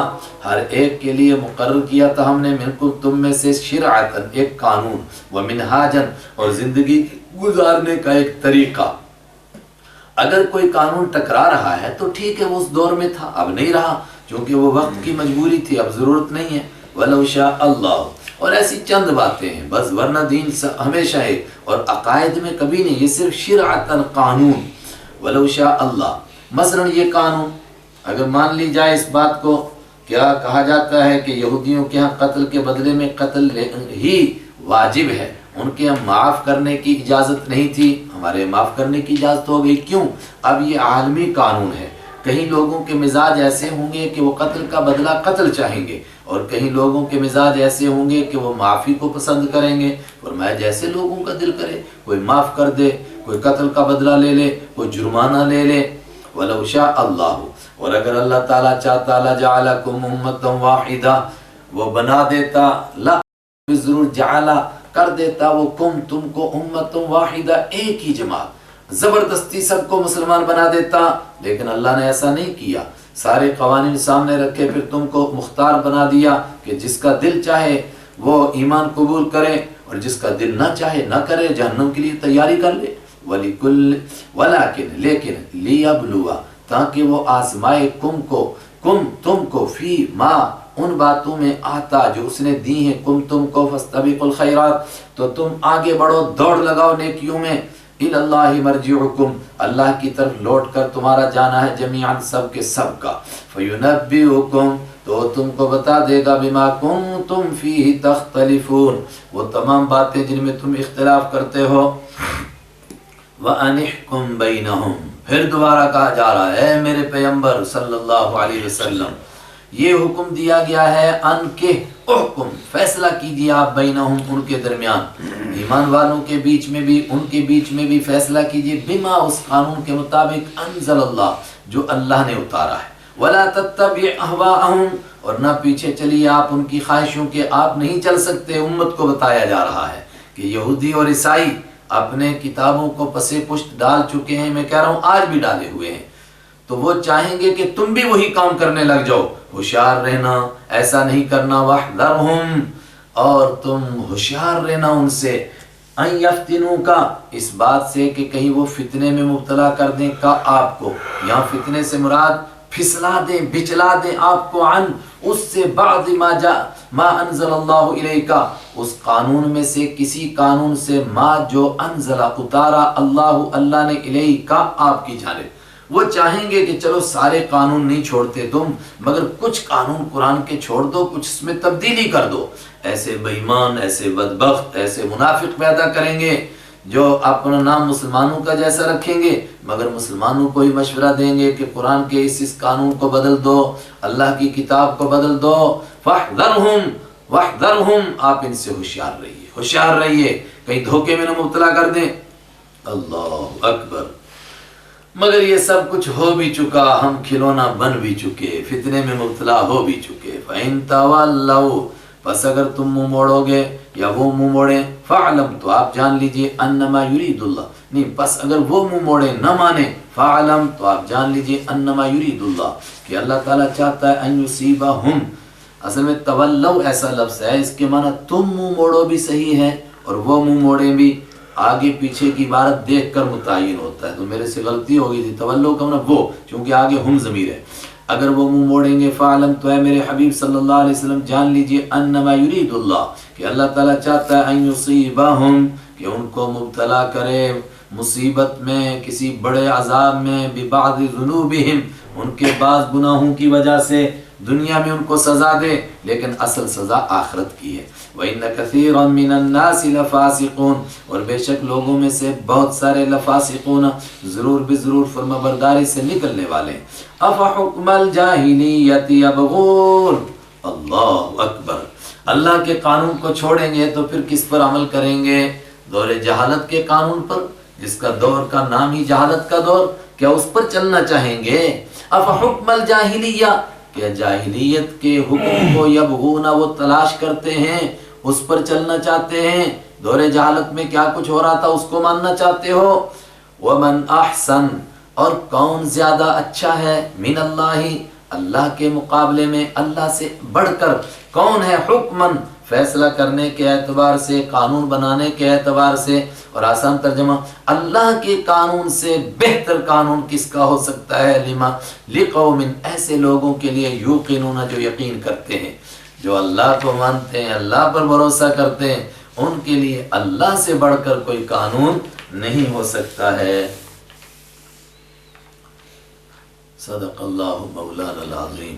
ہر ایک کے لیے مقرر کیا تھا ہم نے، منکم تم میں سے، شرعتاً ایک قانون، ومنہاجاً اور زندگی گزارنے کا ایک طریقہ۔ اگر کوئی قانون ٹکرا رہا ہے تو ٹھیک ہے، وہ اس دور میں تھا، اب نہیں رہا، چونکہ وہ وقت کی مجبوری تھی، اب ضرورت نہیں ہے۔ وَلَوْ شَاءَ اللَّهُ اور ایسی چند باتیں ہیں بس، ورنہ دین ہمیشہ ہے اور عقائد میں کبھی نہیں، یہ صرف شرعتاً قانون۔ وَلَوْ شَاءَ اللَّهُ مثلا یہ قانون اگر مان لی جائے اس بات کو، کیا کہا جاتا ہے کہ یہودیوں کے ہاں قتل کے بدلے میں قتل ہی واجب ہے، ان کے ہم معاف کرنے کی اجازت نہیں تھی، ہمارے معاف کرنے کی اجازت ہو گئی، کیوں؟ اب یہ عالمی قانون ہے، کہیں لوگوں کے مزاج ایسے ہوں گے کہ وہ قتل کا بدلہ قتل چاہیں گے، اور کہیں لوگوں کے مزاج ایسے ہوں گے کہ وہ معافی کو پسند کریں گے، فرمایا جیسے لوگوں کا دل کرے، کوئی معاف کر دے، کوئی قتل کا بدلہ لے لے، کوئی جرمانہ لے لے۔ وَلَوْ شَاءَ اللَّهُ اور اگر اللہ تعالیٰ چاہتا، لَجَعَلَكُمْ أُمَّةً وَاحِدَةً وہ بنا دیتا، لا ضرور جعلا کر دیتا وہ کم تم کو امتم واحدہ ایک ہی جماعت، زبردستی سب کو مسلمان بنا دیتا، لیکن اللہ نے ایسا نہیں کیا، سارے قوانین سامنے رکھے، پھر تم کو مختار بنا دیا کہ جس کا دل چاہے وہ ایمان قبول کرے اور جس کا دل نہ چاہے نہ کرے، جہنم کے لیے تیاری کر لے۔ لیکن لیبلوا تاکہ وہ آزمائے تم کو فی ما ان باتوں میں آتا جو اس نے دی ہیں، تم کو فاستبقوا الخیرات تو تم آگے بڑھو، دوڑ لگاؤ نیکیوں میں، الی اللہ مرجعکم اللہ کی طرف لوٹ کر تمہارا جانا ہے، جمیعا سب کے سب کا، فینبئکم تو تم کو بتا دے گا، بما کنتم فیہ تختلفون وہ تمام باتیں جن میں تم اختلاف کرتے ہو، وَأَنِحْكُمْ بَيْنَهُمْ پھر دوبارہ کہا جا رہا ہے، اے میرے پیغمبر صلی اللہ علیہ وسلم یہ حکم دیا گیا ہے، ان کے احکم فیصلہ کیجیے آپ، بینہم ان کے درمیان، ایمان والوں کے بیچ میں بھی ان کے بیچ میں بھی فیصلہ کیجیے، بما اس قانون کے مطابق انزل اللہ جو اللہ نے اتارا ہے، ولا تتبع اہواءہم اور نہ پیچھے چلیے آپ ان کی خواہشوں کے، آپ نہیں چل سکتے، امت کو بتایا جا رہا ہے کہ یہودی اور عیسائی اپنے کتابوں کو پسے پشت ڈال چکے ہیں، میں کہہ رہا ہوں آج بھی ڈالے ہوئے ہیں، تو وہ چاہیں گے کہ تم بھی وہی کام کرنے لگ جاؤ، ہوشیار رہنا، ایسا نہیں کرنا، وَاحْذَرْهُمْ اور تم ہوشیار رہنا ان سے، ان یفتنوک اس بات سے کہ کہیں وہ فتنے میں مبتلا کر دیں کا آپ کو، یہاں فتنے سے مراد پھسلا دیں، بچلا دیں آپ کو، عن اس سے، بعد ما انزل اللہ الیک اس قانون میں سے کسی قانون سے، ما جو انزل اتارا اللہ نے الیک آپ کی جانب، وہ چاہیں گے کہ چلو سارے قانون نہیں چھوڑتے تم، مگر کچھ قانون قرآن کے چھوڑ دو، کچھ اس میں تبدیلی کر دو۔ ایسے بے ایمان، ایسے بدبخت، ایسے منافق پیدا کریں گے جو اپنا نام مسلمانوں کا جیسا رکھیں گے، مگر مسلمانوں کو ہی مشورہ دیں گے کہ قرآن کے اس قانون کو بدل دو، اللہ کی کتاب کو بدل دو۔ فاحذرہم واحذرہم، آپ ان سے ہوشیار رہیے، ہوشیار رہیے، کہیں دھوکے میں نہ مبتلا کر دیں۔ اللہ اکبر۔ مگر یہ سب کچھ ہو بھی چکا، ہم کھلونا بن بھی چکے، فتنے میں مبتلا ہو بھی چکے۔ فَإِن تَوَلَّوْا، پس اگر تم منہ موڑو گے یا وہ منہ موڑیں، فَعْلَمْ، تو آپ جان لیجئے، انما یرید اللہ، نہیں پس اگر وہ منہ موڑے نہ مانے، فَعْلَمْ، تو آپ جان لیجئے، انما یرید اللہ، کہ اللہ تعالیٰ چاہتا ہے، ان یصیبہم، اصل میں تولو ایسا لفظ ہے، اس کے معنی تم منہ موڑو بھی صحیح ہے اور وہ منہ موڑیں بھی، آگے پیچھے کی عبارت دیکھ کر متعین ہوتا ہے، تو میرے سے غلطی ہو گئی تھی، تولو کا معنی وہ، چونکہ آگے ہم ضمیر ہے، اگر وہ منہ موڑیں گے، فعلم، تو اے میرے حبیب صلی اللہ علیہ وسلم جان لیجئے، انما یرید اللہ، کہ اللہ تعالیٰ چاہتا ہے، ان یصیبہم، کہ ان کو مبتلا کرے مصیبت میں، کسی بڑے عذاب میں، ببعض ذنوبہم، ان کے بعض گناہوں کی وجہ سے، دنیا میں ان کو سزا دے، لیکن اصل سزا آخرت کی ہے۔ وَإِنَّ كَثِيرًا مِّنَ النَّاسِ لَفَاسِقُونَ، اور بے شک لوگوں میں سے بہت سارے لفاسقون، ضرور بضرور فرمانبرداری سے نکلنے والے۔ أَفَحُكْمَ الْجَاهِلِيَّةِ يَبْغُونَ، اللہ اکبر، اللہ کے قانون کو چھوڑیں گے تو پھر کس پر عمل کریں گے؟ دور جہالت کے قانون پر، جس کا دور کا نام ہی جہالت کا دور، کیا اس پر چلنا چاہیں گے؟ أَفَحُكْمَ الْجَاهِلِيَّةِ، کہ جاہلیت کے حکم کو یبغون، وہ تلاش کرتے ہیں، اس پر چلنا چاہتے ہیں، دور جہالت میں کیا کچھ ہو رہا تھا اس کو ماننا چاہتے ہو۔ ومن احسن، اور کون زیادہ اچھا ہے، من اللہ، اللہ کے مقابلے میں، اللہ سے بڑھ کر کون ہے، حکمن، فیصلہ کرنے کے اعتبار سے، قانون بنانے کے اعتبار سے، اور آسان ترجمہ، اللہ کے قانون سے بہتر قانون کس کا ہو سکتا ہے، لما، لقوم، ایسے لوگوں کے لیے، یوقنون، جو یقین کرتے ہیں، جو اللہ کو مانتے ہیں، اللہ پر بھروسہ کرتے ہیں، ان کے لیے اللہ سے بڑھ کر کوئی قانون نہیں ہو سکتا ہے۔ صدق اللہ مولانا العظیم۔